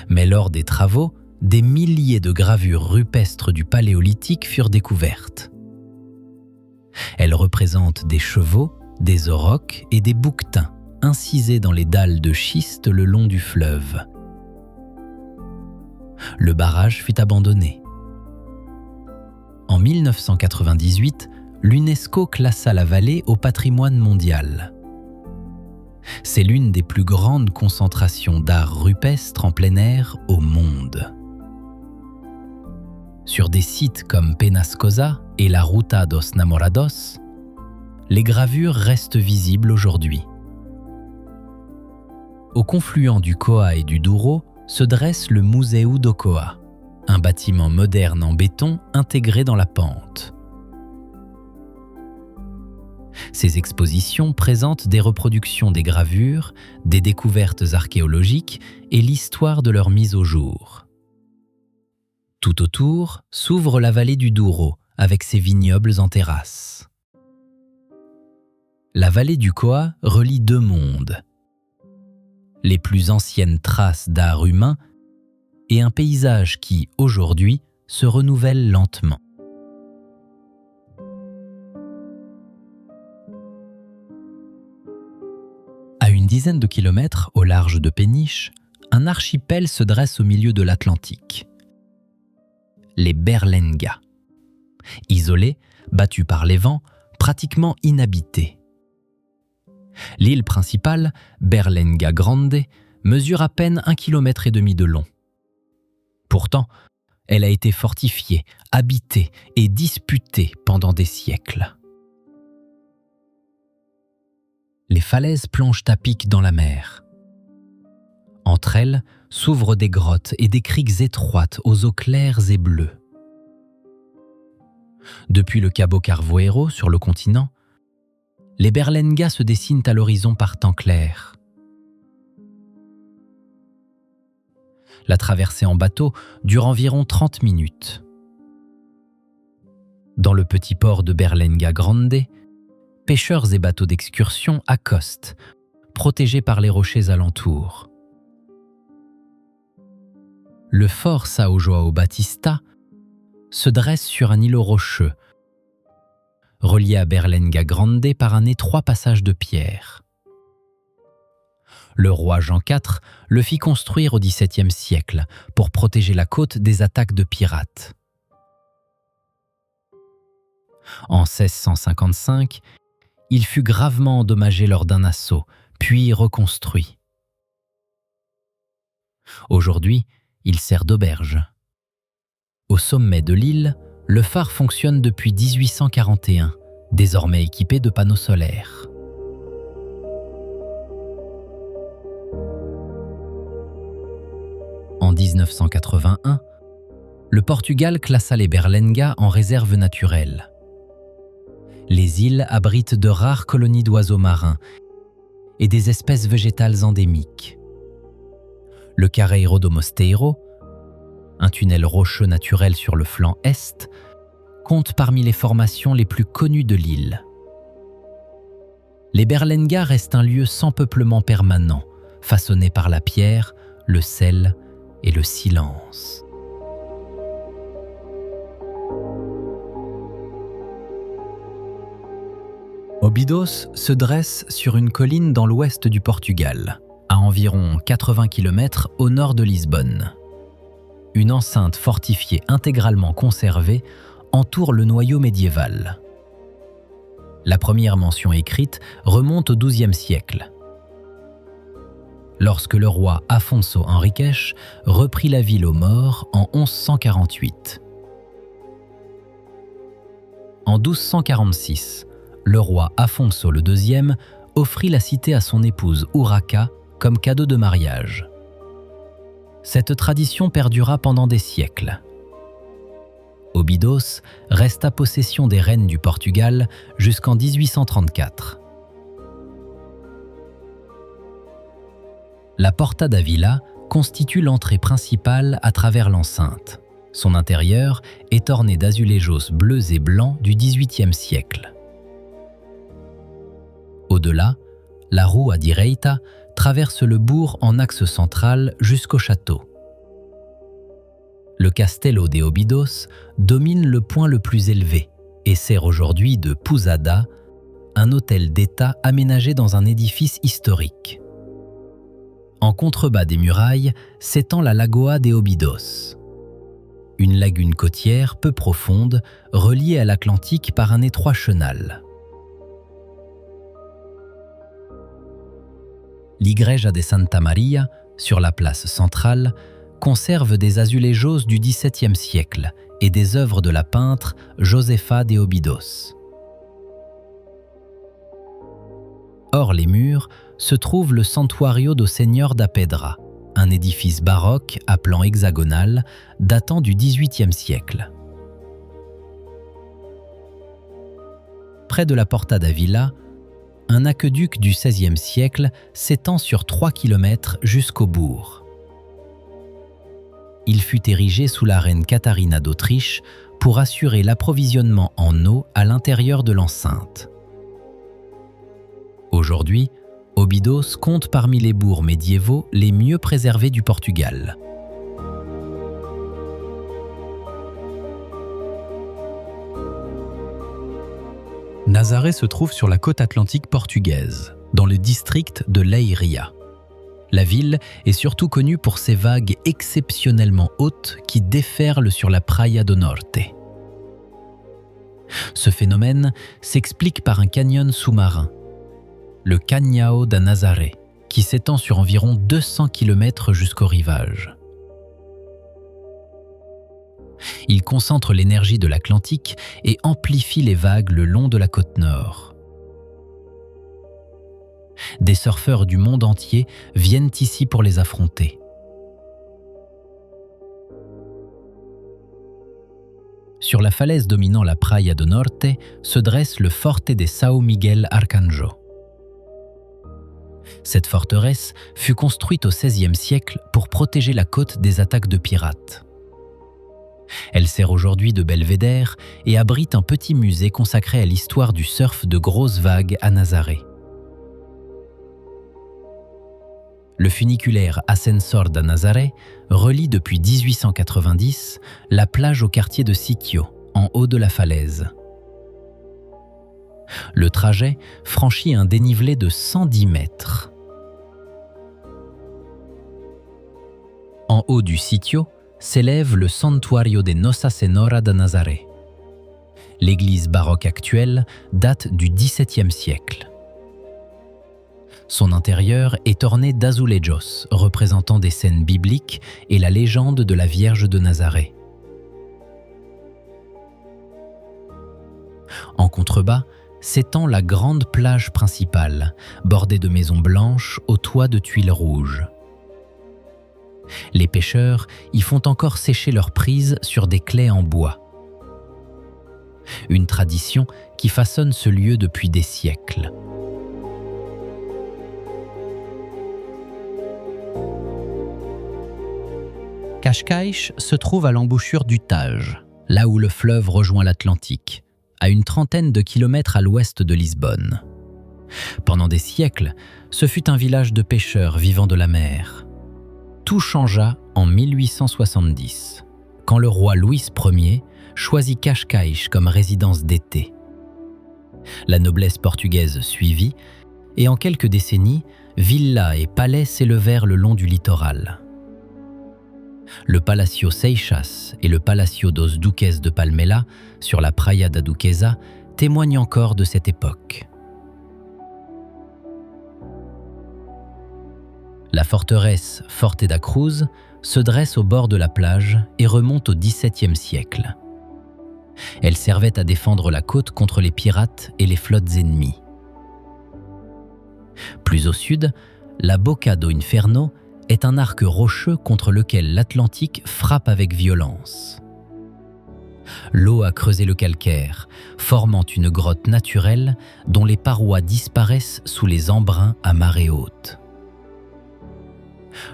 Mais lors des travaux, des milliers de gravures rupestres du Paléolithique furent découvertes. Elles représentent des chevaux, des aurochs et des bouquetins incisés dans les dalles de schiste le long du fleuve. Le barrage fut abandonné. En 1998, l'UNESCO classa la vallée au patrimoine mondial. C'est l'une des plus grandes concentrations d'art rupestre en plein air au monde. Sur des sites comme Penascosa et la Ruta dos Namorados, les gravures restent visibles aujourd'hui. Au confluent du Coa et du Douro se dresse le Museu do Coa, un bâtiment moderne en béton intégré dans la pente. Ces expositions présentent des reproductions des gravures, des découvertes archéologiques et l'histoire de leur mise au jour. Tout autour s'ouvre la vallée du Douro avec ses vignobles en terrasse. La vallée du Coa relie deux mondes, les plus anciennes traces d'art humain et un paysage qui, aujourd'hui, se renouvelle lentement. À une dizaine de kilomètres au large de Péniche, un archipel se dresse au milieu de l'Atlantique. Les Berlenga. Isolés, battus par les vents, pratiquement inhabités. L'île principale, Berlenga Grande, mesure à peine 1,5 km de long. Pourtant, elle a été fortifiée, habitée et disputée pendant des siècles. Les falaises plongent à pic dans la mer. Entre elles s'ouvrent des grottes et des criques étroites aux eaux claires et bleues. Depuis le Cabo Carvoeiro sur le continent, les Berlenga se dessinent à l'horizon par temps clair. La traversée en bateau dure environ 30 minutes. Dans le petit port de Berlenga Grande, pêcheurs et bateaux d'excursion accostent protégé par les rochers alentours. Le fort São João Batista se dresse sur un îlot rocheux, relié à Berlenga Grande par un étroit passage de pierre. Le roi Jean IV le fit construire au XVIIe siècle pour protéger la côte des attaques de pirates. En 1655, il fut gravement endommagé lors d'un assaut, puis reconstruit. Aujourd'hui, il sert d'auberge. Au sommet de l'île, le phare fonctionne depuis 1841, désormais équipé de panneaux solaires. En 1981, le Portugal classa les Berlenga en réserve naturelle. Les îles abritent de rares colonies d'oiseaux marins et des espèces végétales endémiques. Le Carreiro do Mosteiro, un tunnel rocheux naturel sur le flanc est, compte parmi les formations les plus connues de l'île. Les Berlenga restent un lieu sans peuplement permanent, façonné par la pierre, le sel et le silence. Óbidos se dresse sur une colline dans l'ouest du Portugal, à environ 80 km au nord de Lisbonne. Une enceinte fortifiée intégralement conservée entoure le noyau médiéval. La première mention écrite remonte au XIIe siècle, lorsque le roi Afonso Henriques reprit la ville aux morts en 1148. En 1246, le roi Afonso II offrit la cité à son épouse Urraca comme cadeau de mariage. Cette tradition perdura pendant des siècles. Óbidos resta possession des reines du Portugal jusqu'en 1834. La Porta da Vila constitue l'entrée principale à travers l'enceinte. Son intérieur est orné d'azulejos bleus et blancs du XVIIIe siècle. Au-delà, la Rua Direita traverse le bourg en axe central jusqu'au château. Le Castelo de Óbidos domine le point le plus élevé et sert aujourd'hui de pousada, un hôtel d'État aménagé dans un édifice historique. En contrebas des murailles s'étend la Lagoa de Óbidos, une lagune côtière peu profonde reliée à l'Atlantique par un étroit chenal. L'Igreja de Santa Maria, sur la place centrale, conserve des azulejos du XVIIe siècle et des œuvres de la peintre Josefa de Óbidos. Hors les murs se trouve le Santuario do Senhor da Pedra, un édifice baroque à plan hexagonal datant du XVIIIe siècle. Près de la Porta da Vila, un aqueduc du XVIe siècle s'étend sur 3 km jusqu'au bourg. Il fut érigé sous la reine Katharina d'Autriche pour assurer l'approvisionnement en eau à l'intérieur de l'enceinte. Aujourd'hui, Óbidos compte parmi les bourgs médiévaux les mieux préservés du Portugal. Nazaré se trouve sur la côte atlantique portugaise, dans le district de Leiria. La ville est surtout connue pour ses vagues exceptionnellement hautes qui déferlent sur la Praia do Norte. Ce phénomène s'explique par un canyon sous-marin, le Canhão da Nazaré, qui s'étend sur environ 200 km jusqu'au rivage. Il concentre l'énergie de l'Atlantique et amplifie les vagues le long de la côte nord. Des surfeurs du monde entier viennent ici pour les affronter. Sur la falaise dominant la Praia do Norte se dresse le Forte de São Miguel Arcanjo. Cette forteresse fut construite au XVIe siècle pour protéger la côte des attaques de pirates. Elle sert aujourd'hui de belvédère et abrite un petit musée consacré à l'histoire du surf de grosses vagues à Nazaré. Le funiculaire Ascensor da Nazaré relie depuis 1890 la plage au quartier de Sitio, en haut de la falaise. Le trajet franchit un dénivelé de 110 mètres. En haut du Sitio s'élève le Santuario de Nossa Senhora da Nazaré. L'église baroque actuelle date du XVIIe siècle. Son intérieur est orné d'azulejos représentant des scènes bibliques et la légende de la Vierge de Nazareth. En contrebas s'étend la grande plage principale, bordée de maisons blanches aux toits de tuiles rouges. Les pêcheurs y font encore sécher leurs prises sur des claies en bois. Une tradition qui façonne ce lieu depuis des siècles. Cascais se trouve à l'embouchure du Tage, là où le fleuve rejoint l'Atlantique, à une trentaine de kilomètres à l'ouest de Lisbonne. Pendant des siècles, ce fut un village de pêcheurs vivant de la mer. Tout changea en 1870, quand le roi Louis Ier choisit Cascais comme résidence d'été. La noblesse portugaise suivit, et en quelques décennies, villas et palais s'élevèrent le long du littoral. Le Palacio Seixas et le Palacio dos Duques de Palmela, sur la Praia da Duquesa, témoignent encore de cette époque. La forteresse Forte da Cruz se dresse au bord de la plage et remonte au XVIIe siècle. Elle servait à défendre la côte contre les pirates et les flottes ennemies. Plus au sud, la Boca do Inferno est un arc rocheux contre lequel l'Atlantique frappe avec violence. L'eau a creusé le calcaire, formant une grotte naturelle dont les parois disparaissent sous les embruns à marée haute.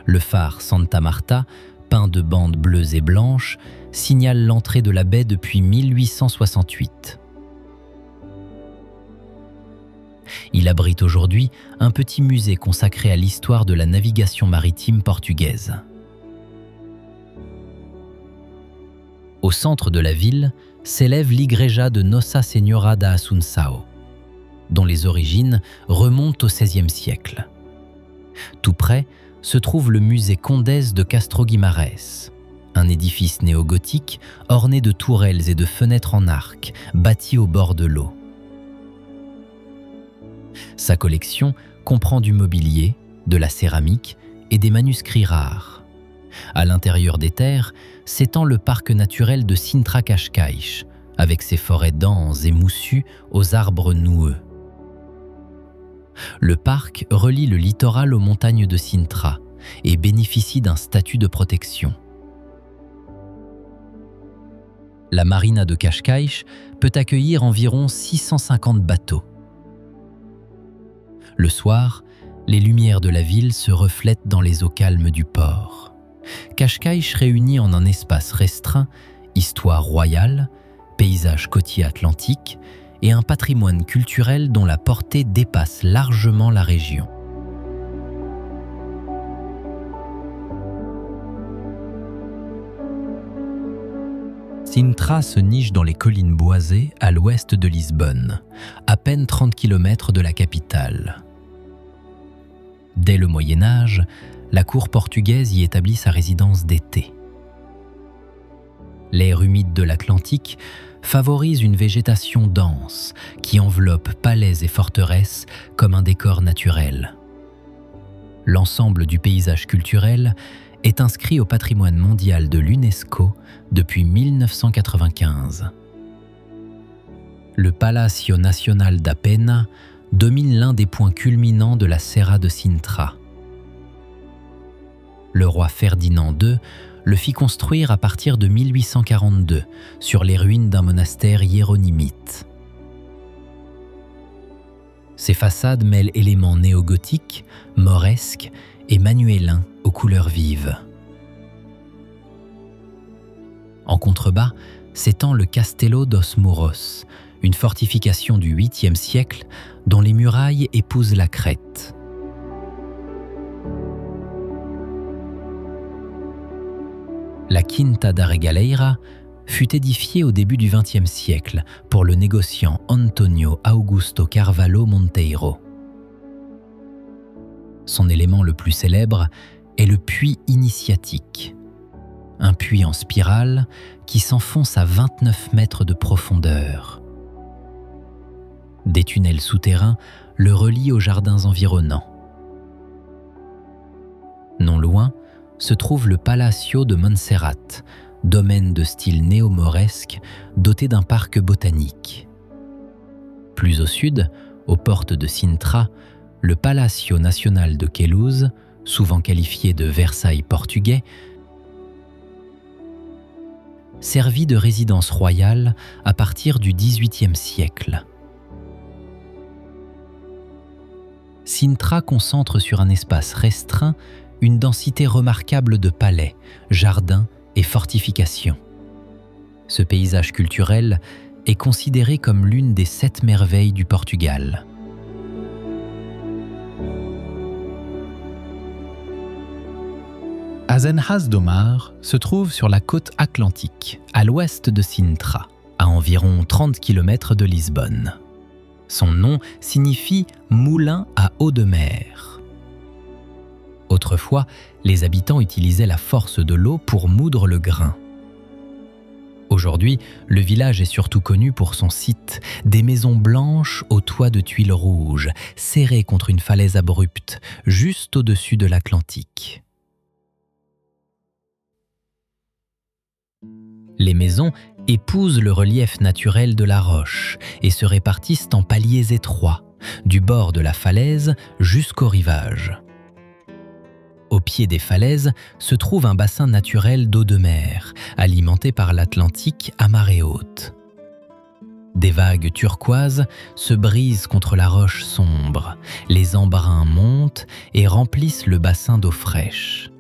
Le phare Santa Marta, peint de bandes bleues et blanches, signale l'entrée de la baie depuis 1868. Il abrite aujourd'hui un petit musée consacré à l'histoire de la navigation maritime portugaise. Au centre de la ville s'élève l'igreja de Nossa Senhora da Assunção, dont les origines remontent au XVIe siècle. Tout près se trouve le musée Condés de Castro Guimarães, un édifice néogothique orné de tourelles et de fenêtres en arc, bâti au bord de l'eau. Sa collection comprend du mobilier, de la céramique et des manuscrits rares. À l'intérieur des terres s'étend le parc naturel de Sintra Cascais, avec ses forêts denses et moussues aux arbres noueux. Le parc relie le littoral aux montagnes de Sintra et bénéficie d'un statut de protection. La marina de Cascais peut accueillir environ 650 bateaux. Le soir, les lumières de la ville se reflètent dans les eaux calmes du port. Cascais réunit en un espace restreint histoire royale, paysage côtier atlantique et un patrimoine culturel dont la portée dépasse largement la région. Sintra se niche dans les collines boisées à l'ouest de Lisbonne, à peine 30 km de la capitale. Dès le Moyen Âge, la cour portugaise y établit sa résidence d'été. L'air humide de l'Atlantique favorise une végétation dense qui enveloppe palais et forteresses comme un décor naturel. L'ensemble du paysage culturel est inscrit au patrimoine mondial de l'UNESCO depuis 1995. Le Palacio Nacional da Penha domine l'un des points culminants de la Serra de Sintra. Le roi Ferdinand II le fit construire à partir de 1842 sur les ruines d'un monastère hiéronymite. Ses façades mêlent éléments néogothiques, mauresques et manuélins aux couleurs vives. En contrebas s'étend le Castelo dos Muros, une fortification du 8e siècle dont les murailles épousent la crête. La Quinta da Regaleira fut édifiée au début du XXe siècle pour le négociant Antonio Augusto Carvalho Monteiro. Son élément le plus célèbre est le puits initiatique, un puits en spirale qui s'enfonce à 29 mètres de profondeur. Des tunnels souterrains le relient aux jardins environnants. Non loin se trouve le Palacio de Montserrat, domaine de style néo-mauresque doté d'un parc botanique. Plus au sud, aux portes de Sintra, le Palacio national de Queluz, souvent qualifié de Versailles portugais, servit de résidence royale à partir du XVIIIe siècle. Sintra concentre sur un espace restreint une densité remarquable de palais, jardins et fortifications. Ce paysage culturel est considéré comme l'une des 7 merveilles du Portugal. Azenhas do Mar se trouve sur la côte atlantique, à l'ouest de Sintra, à environ 30 km de Lisbonne. Son nom signifie « moulin à eau de mer ». Autrefois, les habitants utilisaient la force de l'eau pour moudre le grain. Aujourd'hui, le village est surtout connu pour son site, des maisons blanches aux toits de tuiles rouges, serrées contre une falaise abrupte, juste au-dessus de l'Atlantique. Les maisons épousent le relief naturel de la roche et se répartissent en paliers étroits, du bord de la falaise jusqu'au rivage. Au pied des falaises se trouve un bassin naturel d'eau de mer, alimenté par l'Atlantique à marée haute. Des vagues turquoises se brisent contre la roche sombre, les embruns montent et remplissent le bassin d'eau fraîche.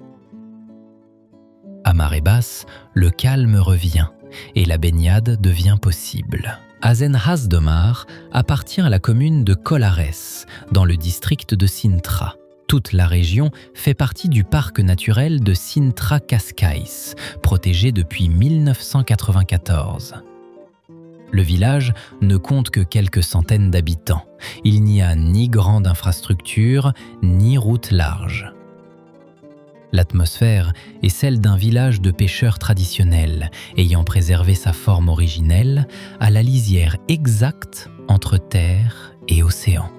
À marée basse, le calme revient et la baignade devient possible. Azenhas do Mar appartient à la commune de Colares, dans le district de Sintra. Toute la région fait partie du parc naturel de Sintra-Cascais, protégé depuis 1994. Le village ne compte que quelques centaines d'habitants. Il n'y a ni grande infrastructure, ni route large. L'atmosphère est celle d'un village de pêcheurs traditionnels, ayant préservé sa forme originelle à la lisière exacte entre terre et océan.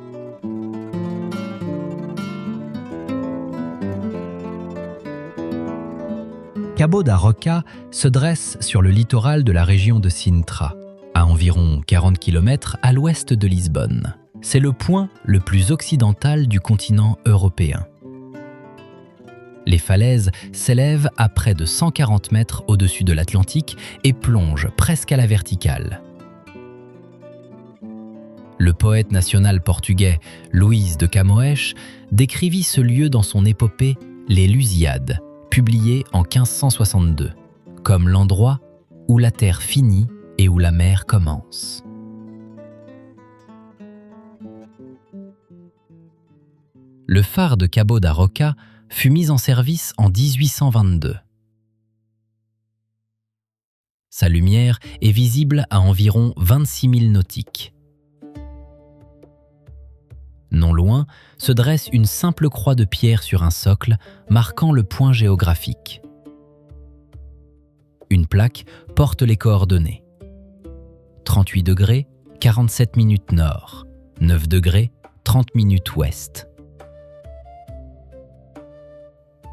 Cabo da Roca se dresse sur le littoral de la région de Sintra, à environ 40 km à l'ouest de Lisbonne. C'est le point le plus occidental du continent européen. Les falaises s'élèvent à près de 140 mètres au-dessus de l'Atlantique et plongent presque à la verticale. Le poète national portugais Luís de Camões décrivit ce lieu dans son épopée Les Lusíadas, publiée en 1562, comme l'endroit où la terre finit et où la mer commence. Le phare de Cabo da Roca fut mis en service en 1822. Sa lumière est visible à environ 26 000 nautiques. Non loin se dresse une simple croix de pierre sur un socle marquant le point géographique. Une plaque porte les coordonnées. 38 degrés, 47 minutes nord, 9 degrés, 30 minutes ouest.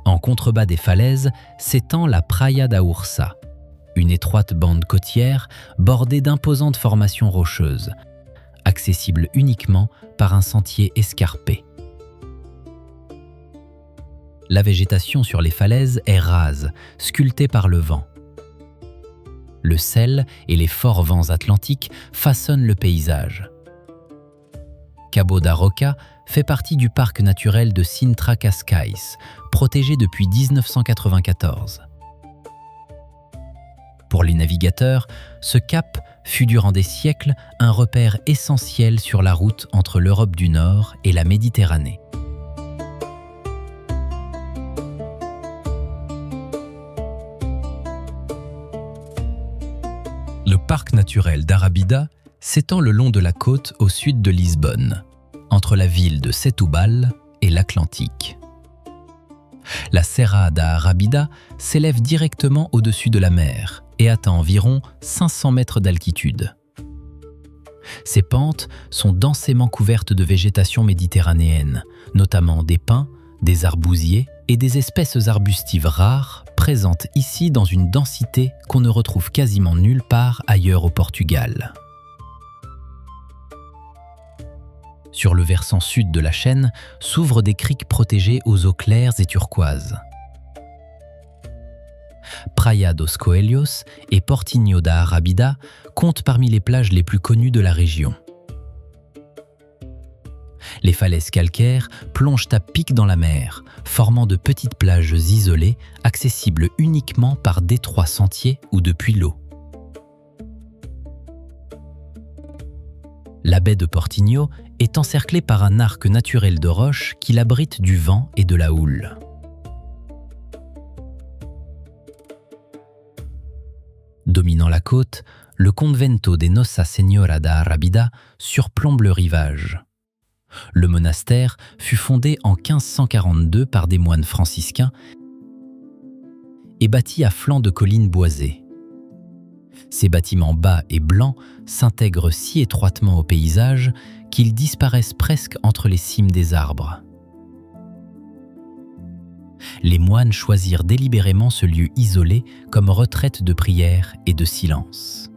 En contrebas des falaises s'étend la Praia da Ursa, une étroite bande côtière bordée d'imposantes formations rocheuses, accessible uniquement par un sentier escarpé. La végétation sur les falaises est rase, sculptée par le vent. Le sel et les forts vents atlantiques façonnent le paysage. Cabo da Roca fait partie du parc naturel de Sintra-Cascais, protégé depuis 1994. Pour les navigateurs, ce cap fut durant des siècles un repère essentiel sur la route entre l'Europe du Nord et la Méditerranée. parc naturel d'Arrábida s'étend le long de la côte au sud de Lisbonne, entre la ville de Setúbal et l'Atlantique. La Serra da Arrábida s'élève directement au-dessus de la mer et atteint environ 500 mètres d'altitude. Ses pentes sont densément couvertes de végétation méditerranéenne, notamment des pins, des arbousiers et des espèces arbustives rares présentes ici dans une densité qu'on ne retrouve quasiment nulle part ailleurs au Portugal. Sur le versant sud de la chaîne s'ouvrent des criques protégées aux eaux claires et turquoises. Praia dos Coelhos et Portinho da Arrábida comptent parmi les plages les plus connues de la région. Les falaises calcaires plongent à pic dans la mer, formant de petites plages isolées, accessibles uniquement par d'étroits sentiers ou depuis l'eau. La baie de Portinho est encerclée par un arc naturel de roches qui l'abrite du vent et de la houle. Dominant la côte, le convento de Nossa Senhora da Arrábida surplombe le rivage. Le monastère fut fondé en 1542 par des moines franciscains et bâti à flanc de collines boisées. Ces bâtiments bas et blancs s'intègrent si étroitement au paysage qu'ils disparaissent presque entre les cimes des arbres. Les moines choisirent délibérément ce lieu isolé comme retraite de prière et de silence.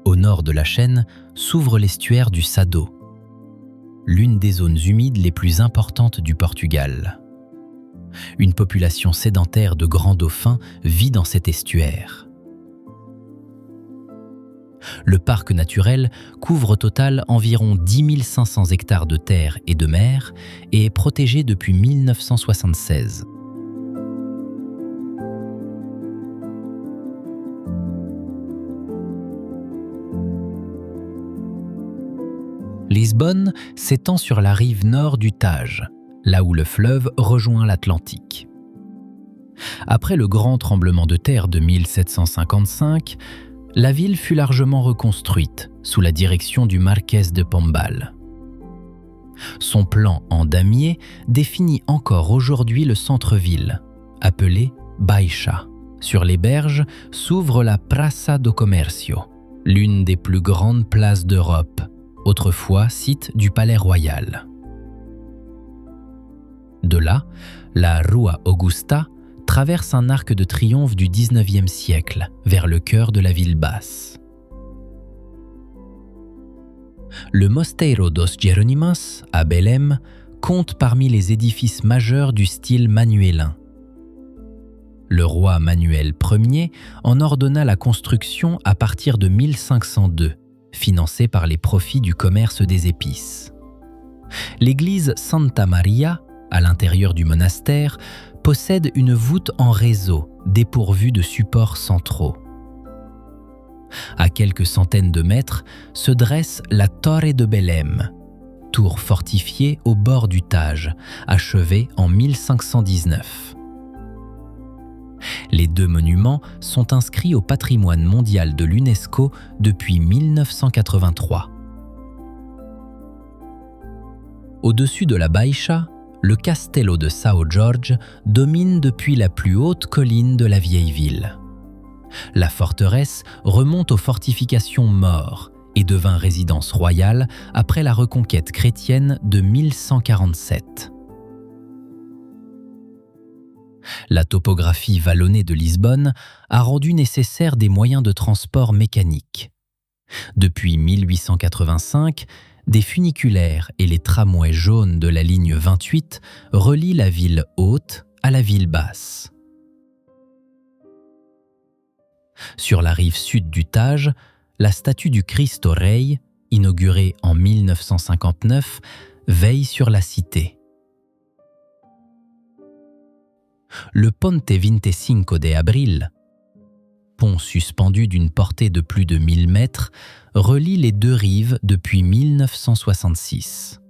Au nord de la chaîne s'ouvre l'estuaire du Sado, l'une des zones humides les plus importantes du Portugal. Une population sédentaire de grands dauphins vit dans cet estuaire. Le parc naturel couvre au total environ 10 500 hectares de terre et de mer et est protégé depuis 1976. Lisbonne s'étend sur la rive nord du Tage, là où le fleuve rejoint l'Atlantique. Après le grand tremblement de terre de 1755, la ville fut largement reconstruite sous la direction du Marquès de Pombal. Son plan en damier définit encore aujourd'hui le centre-ville, appelé Baixa. Sur les berges s'ouvre la Praça do Comércio, l'une des plus grandes places d'Europe, autrefois site du Palais Royal. De là, la Rua Augusta traverse un arc de triomphe du XIXe siècle vers le cœur de la ville basse. Le Mosteiro dos Jerónimos, à Belém, compte parmi les édifices majeurs du style manuélin. Le roi Manuel Ier en ordonna la construction à partir de 1502, financée par les profits du commerce des épices. L'église Santa Maria, à l'intérieur du monastère, possède une voûte en réseau dépourvue de supports centraux. À quelques centaines de mètres se dresse la Torre de Belém, tour fortifiée au bord du Tage, achevée en 1519. Les deux monuments sont inscrits au patrimoine mondial de l'UNESCO depuis 1983. Au-dessus de la Baixa, le Castelo de São Jorge domine depuis la plus haute colline de la vieille ville. La forteresse remonte aux fortifications maures et devint résidence royale après la reconquête chrétienne de 1147. La topographie vallonnée de Lisbonne a rendu nécessaire des moyens de transport mécaniques. Depuis 1885, des funiculaires et les tramways jaunes de la ligne 28 relient la ville haute à la ville basse. Sur la rive sud du Tage, la statue du Cristo Rei, inaugurée en 1959, veille sur la cité. Le Ponte 25 de Abril, pont suspendu d'une portée de plus de 1000 mètres, relie les deux rives depuis 1966.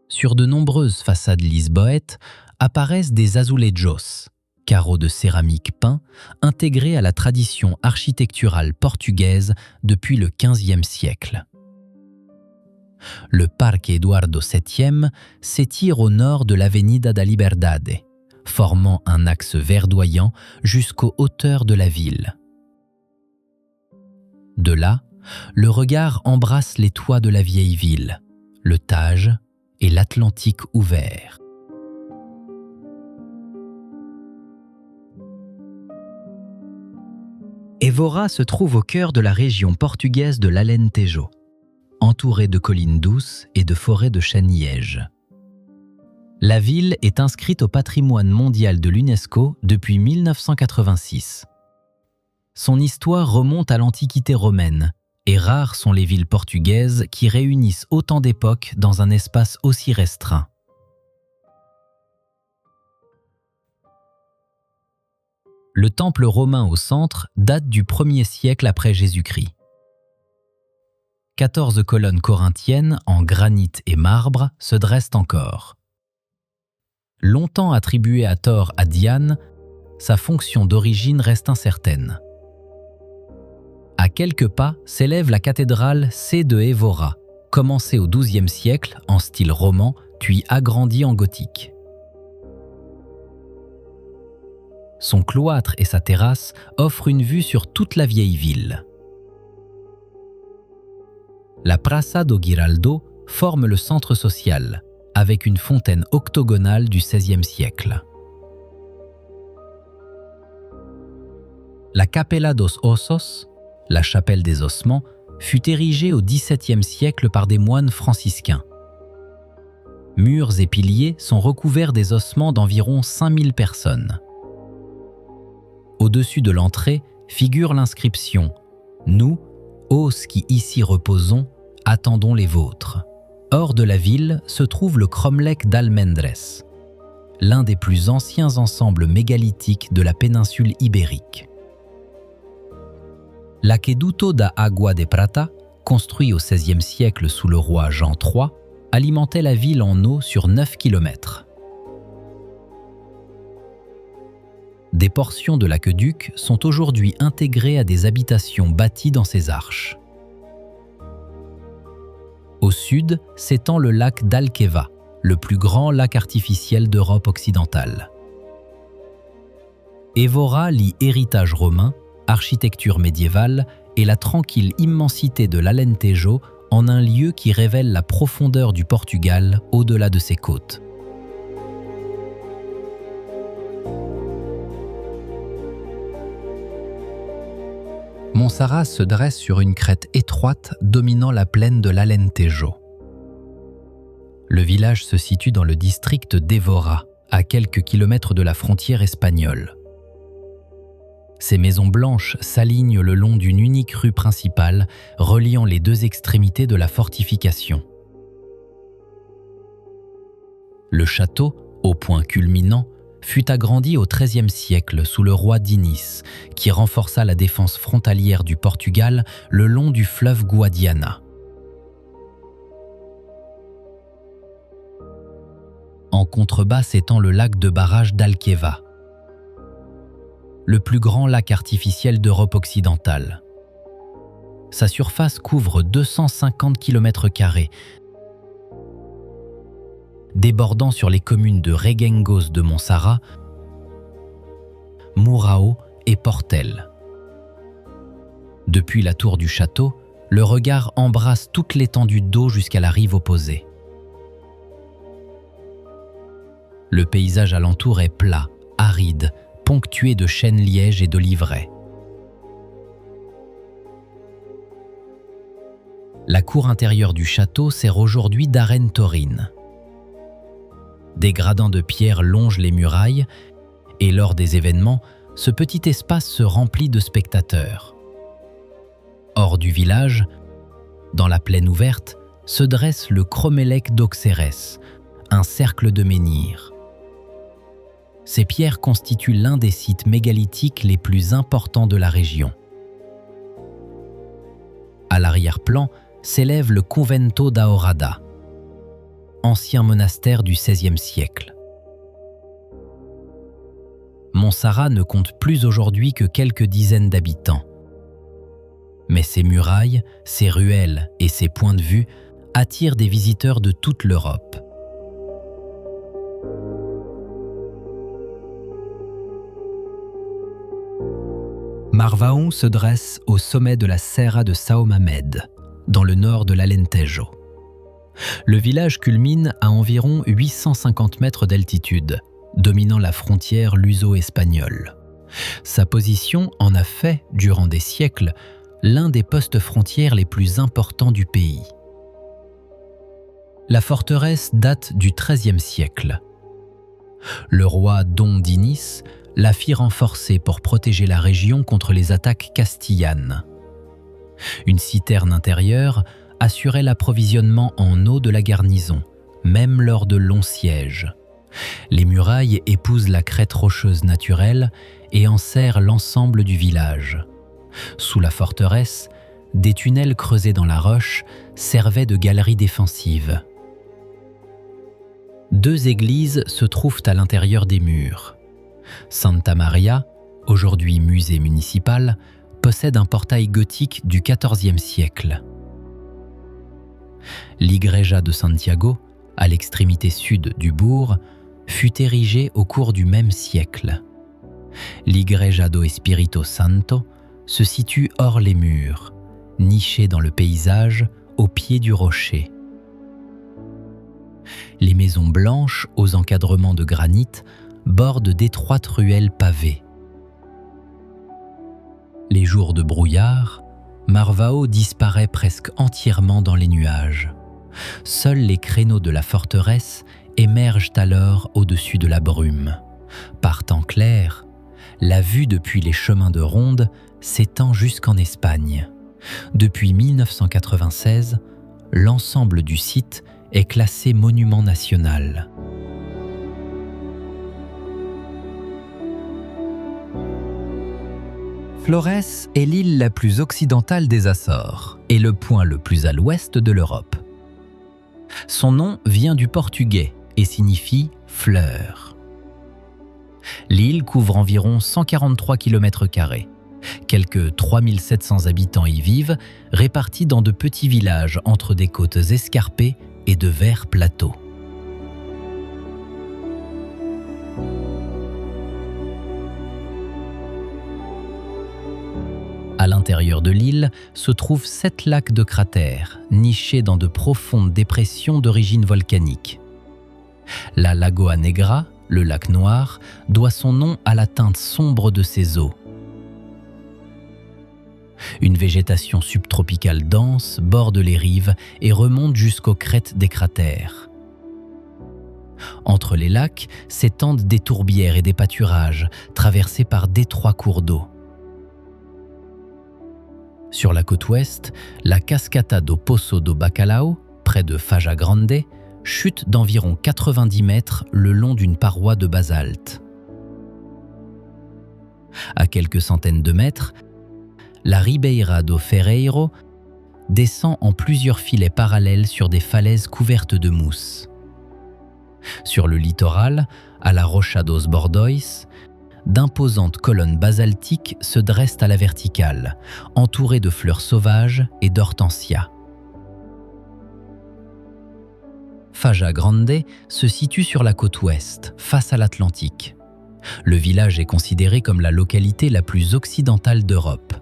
Sur Sur de nombreuses façades lisboètes apparaissent des azulejos, carreaux de céramique peints intégrés à la tradition architecturale portugaise depuis le XVe siècle. Le Parque Eduardo VII s'étire au nord de l'Avenida da Liberdade, formant un axe verdoyant jusqu'aux hauteurs de la ville. De là, le regard embrasse les toits de la vieille ville, le Tage et l'Atlantique ouvert. Évora se trouve au cœur de la région portugaise de l'Alentejo, entourée de collines douces et de forêts de chênes-lièges. La ville est inscrite au patrimoine mondial de l'UNESCO depuis 1986. Son histoire remonte à l'Antiquité romaine, et rares sont les villes portugaises qui réunissent autant d'époques dans un espace aussi restreint. Le temple romain au centre date du 1er siècle après Jésus-Christ. 14 colonnes corinthiennes en granit et marbre se dressent encore. Longtemps attribuée à tort à Diane, sa fonction d'origine reste incertaine. À quelques pas s'élève la cathédrale C de Évora, commencée au XIIe siècle en style roman, puis agrandie en gothique. Son cloître et sa terrasse offrent une vue sur toute la vieille ville. La Praça do Giraldo forme le centre social, avec une fontaine octogonale du XVIe siècle. La Capella dos Ossos, la chapelle des ossements, fut érigée au XVIIe siècle par des moines franciscains. Murs et piliers sont recouverts des ossements d'environ 5000 personnes. Au-dessus de l'entrée figure l'inscription « Nous, os qui ici reposons, attendons les vôtres ». Hors de la ville se trouve le cromlech d'Almendres, l'un des plus anciens ensembles mégalithiques de la péninsule ibérique. L'Aqueduto da Água de Prata, construit au XVIe siècle sous le roi Jean III, alimentait la ville en eau sur 9 km. Des portions de l'aqueduc sont aujourd'hui intégrées à des habitations bâties dans ces arches. Au sud s'étend le lac d'Alqueva, le plus grand lac artificiel d'Europe occidentale. Évora lie héritage romain, architecture médiévale et la tranquille immensité de l'Alentejo en un lieu qui révèle la profondeur du Portugal au-delà de ses côtes. Monsaraz se dresse sur une crête étroite dominant la plaine de l'Alentejo. Le village se situe dans le district d'Évora, à quelques kilomètres de la frontière espagnole. Ces maisons blanches s'alignent le long d'une unique rue principale reliant les deux extrémités de la fortification. Le château, au point culminant, fut agrandi au XIIIe siècle sous le roi d'Inis, qui renforça la défense frontalière du Portugal le long du fleuve Guadiana. En contrebas s'étend le lac de barrage d'Alqueva, le plus grand lac artificiel d'Europe occidentale. Sa surface couvre 250 km², débordant sur les communes de Reguengos de Monsaraz, Mourao et Portel. Depuis la tour du château, le regard embrasse toute l'étendue d'eau jusqu'à la rive opposée. Le paysage alentour est plat, aride, ponctué de chênes-lièges et d'oliveraies. La cour intérieure du château sert aujourd'hui d'arène taurine. Des gradins de pierre longent les murailles et lors des événements, ce petit espace se remplit de spectateurs. Hors du village, dans la plaine ouverte, se dresse le Cromlech d'Auxerres, un cercle de menhirs. Ces pierres constituent l'un des sites mégalithiques les plus importants de la région. À l'arrière-plan s'élève le Convento da Horada. ancien monastère du XVIe siècle. Montsara ne compte plus aujourd'hui que quelques dizaines d'habitants. Mais ses murailles, ses ruelles et ses points de vue attirent des visiteurs de toute l'Europe. Marvão se dresse au sommet de la Serra de São Mamede, dans le nord de l'Alentejo. Le village culmine à environ 850 mètres d'altitude, dominant la frontière luso-espagnole. Sa position en a fait, durant des siècles, l'un des postes frontières les plus importants du pays. La forteresse date du XIIIe siècle. Le roi Dom Dinis la fit renforcer pour protéger la région contre les attaques castillanes. Une citerne intérieure assurait l'approvisionnement en eau de la garnison, même lors de longs sièges. Les murailles épousent la crête rocheuse naturelle et enserrent l'ensemble du village. Sous la forteresse, des tunnels creusés dans la roche servaient de galeries défensives. 2 églises se trouvent à l'intérieur des murs. Santa Maria, aujourd'hui musée municipal, possède un portail gothique du XIVe siècle. L'Igreja de Santiago, à l'extrémité sud du bourg, fut érigée au cours du même siècle. L'Igreja do Espírito Santo se situe hors les murs, nichée dans le paysage, au pied du rocher. Les maisons blanches aux encadrements de granit bordent d'étroites ruelles pavées. Les jours de brouillard, Marvão disparaît presque entièrement dans les nuages. Seuls les créneaux de la forteresse émergent alors au-dessus de la brume. Par temps clair, la vue depuis les chemins de ronde s'étend jusqu'en Espagne. Depuis 1996, l'ensemble du site est classé monument national. Flores est l'île la plus occidentale des Açores et le point le plus à l'ouest de l'Europe. Son nom vient du portugais et signifie « fleur ». L'île couvre environ 143 km². Quelques 3700 habitants y vivent, répartis dans de petits villages entre des côtes escarpées et de verts plateaux. À l'intérieur de l'île se trouvent 7 lacs de cratères, nichés dans de profondes dépressions d'origine volcanique. La Lagoa Negra, le lac noir, doit son nom à la teinte sombre de ses eaux. Une végétation subtropicale dense borde les rives et remonte jusqu'aux crêtes des cratères. Entre les lacs s'étendent des tourbières et des pâturages, traversés par d'étroits cours d'eau. Sur la côte ouest, la Cascata do Poço do Bacalhau, près de Faja Grande, chute d'environ 90 mètres le long d'une paroi de basalte. À quelques centaines de mètres, la Ribeira do Ferreiro descend en plusieurs filets parallèles sur des falaises couvertes de mousse. Sur le littoral, à la Rocha dos Bordões, d'imposantes colonnes basaltiques se dressent à la verticale, entourées de fleurs sauvages et d'hortensias. Faja Grande se situe sur la côte ouest, face à l'Atlantique. Le village est considéré comme la localité la plus occidentale d'Europe.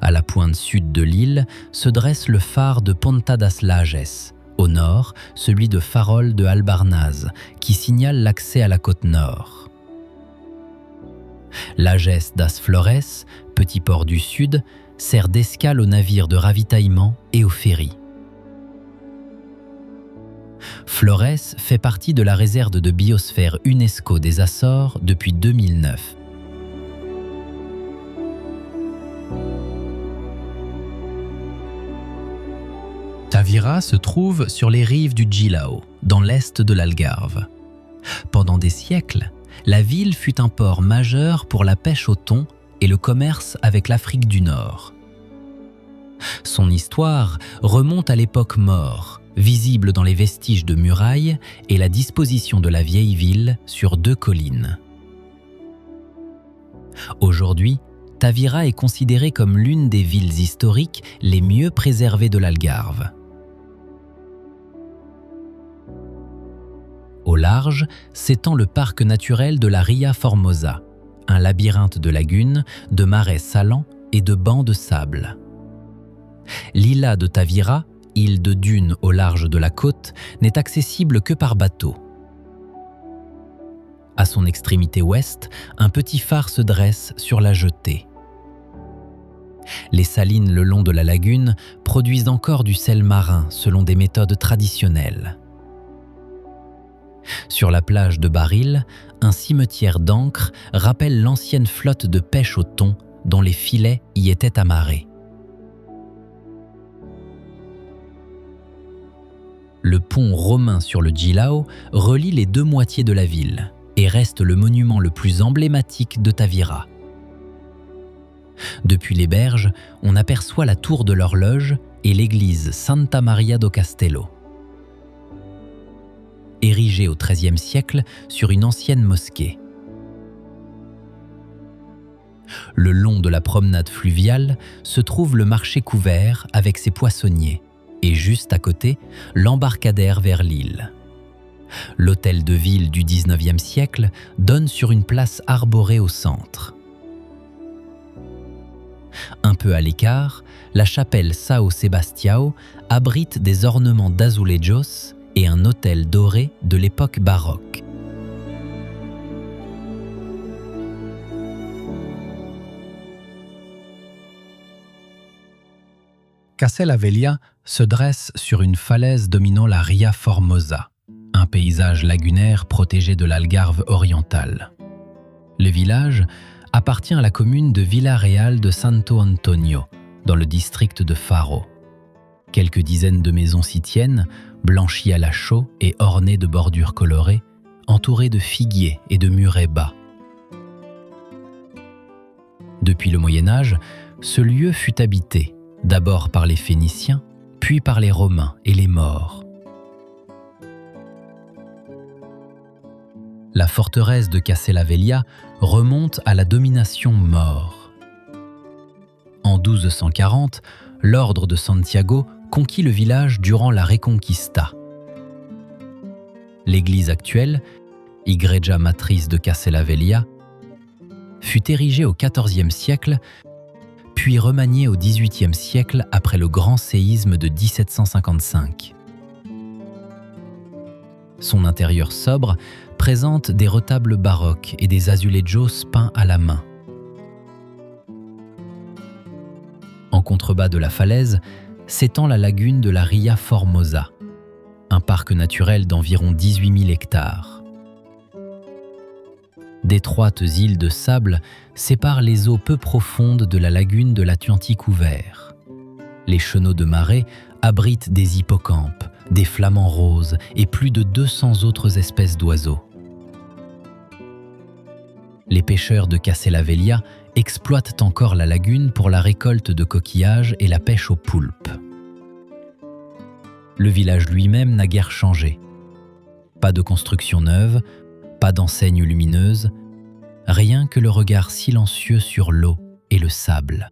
À la pointe sud de l'île se dresse le phare de Ponta das Lajes. Au nord, celui de Farol de Albarnaz, qui signale l'accès à la côte nord. Lajes das Flores, petit port du sud, sert d'escale aux navires de ravitaillement et aux ferries. Flores fait partie de la réserve de biosphère UNESCO des Açores depuis 2009. Tavira se trouve sur les rives du Gilao, dans l'est de l'Algarve. Pendant des siècles, la ville fut un port majeur pour la pêche au thon et le commerce avec l'Afrique du Nord. Son histoire remonte à l'époque maure, visible dans les vestiges de murailles et la disposition de la vieille ville sur 2 collines. Aujourd'hui, Tavira est considérée comme l'une des villes historiques les mieux préservées de l'Algarve. Au large s'étend le parc naturel de la Ria Formosa, un labyrinthe de lagunes, de marais salants et de bancs de sable. L'île de Tavira, île de dunes au large de la côte, n'est accessible que par bateau. À son extrémité ouest, un petit phare se dresse sur la jetée. Les salines le long de la lagune produisent encore du sel marin selon des méthodes traditionnelles. Sur la plage de Baril, un cimetière d'encre rappelle l'ancienne flotte de pêche au thon dont les filets y étaient amarrés. Le pont romain sur le Gilao relie les 2 moitiés de la ville et reste le monument le plus emblématique de Tavira. Depuis les berges, on aperçoit la tour de l'horloge et l'église Santa Maria do Castello. Érigée au XIIIe siècle sur une ancienne mosquée. Le long de la promenade fluviale se trouve le marché couvert avec ses poissonniers et juste à côté, l'embarcadère vers l'île. L'hôtel de ville du XIXe siècle donne sur une place arborée au centre. Un peu à l'écart, la chapelle São Sebastião abrite des ornements d'azulejos et un autel doré de l'époque baroque. Casella Velha se dresse sur une falaise dominant la Ria Formosa, un paysage lagunaire protégé de l'Algarve orientale. Le village appartient à la commune de Vila Real de Santo Antonio, dans le district de Faro. Quelques dizaines de maisons s'y tiennent, blanchies à la chaux et ornées de bordures colorées, entourées de figuiers et de murets bas. Depuis le Moyen-Âge, ce lieu fut habité, d'abord par les Phéniciens, puis par les Romains et les Maures. La forteresse de Casella Velha remonte à la domination maure. En 1240, l'ordre de Santiago conquit le village durant la Reconquista. L'église actuelle, Igreja Matriz de Casella Velha, fut érigée au XIVe siècle, puis remaniée au XVIIIe siècle après le grand séisme de 1755. Son intérieur sobre présente des retables baroques et des azulejos peints à la main. En contrebas de la falaise s'étend la lagune de la Ria Formosa, un parc naturel d'environ 18 000 hectares. D'étroites îles de sable séparent les eaux peu profondes de la lagune de l'Atlantique ouvert. Les chenaux de marée abritent des hippocampes, des flamants roses et plus de 200 autres espèces d'oiseaux. Les pêcheurs de Casella Velha exploitent encore la lagune pour la récolte de coquillages et la pêche aux poulpes. Le village lui-même n'a guère changé. Pas de construction neuve, pas d'enseignes lumineuses, rien que le regard silencieux sur l'eau et le sable.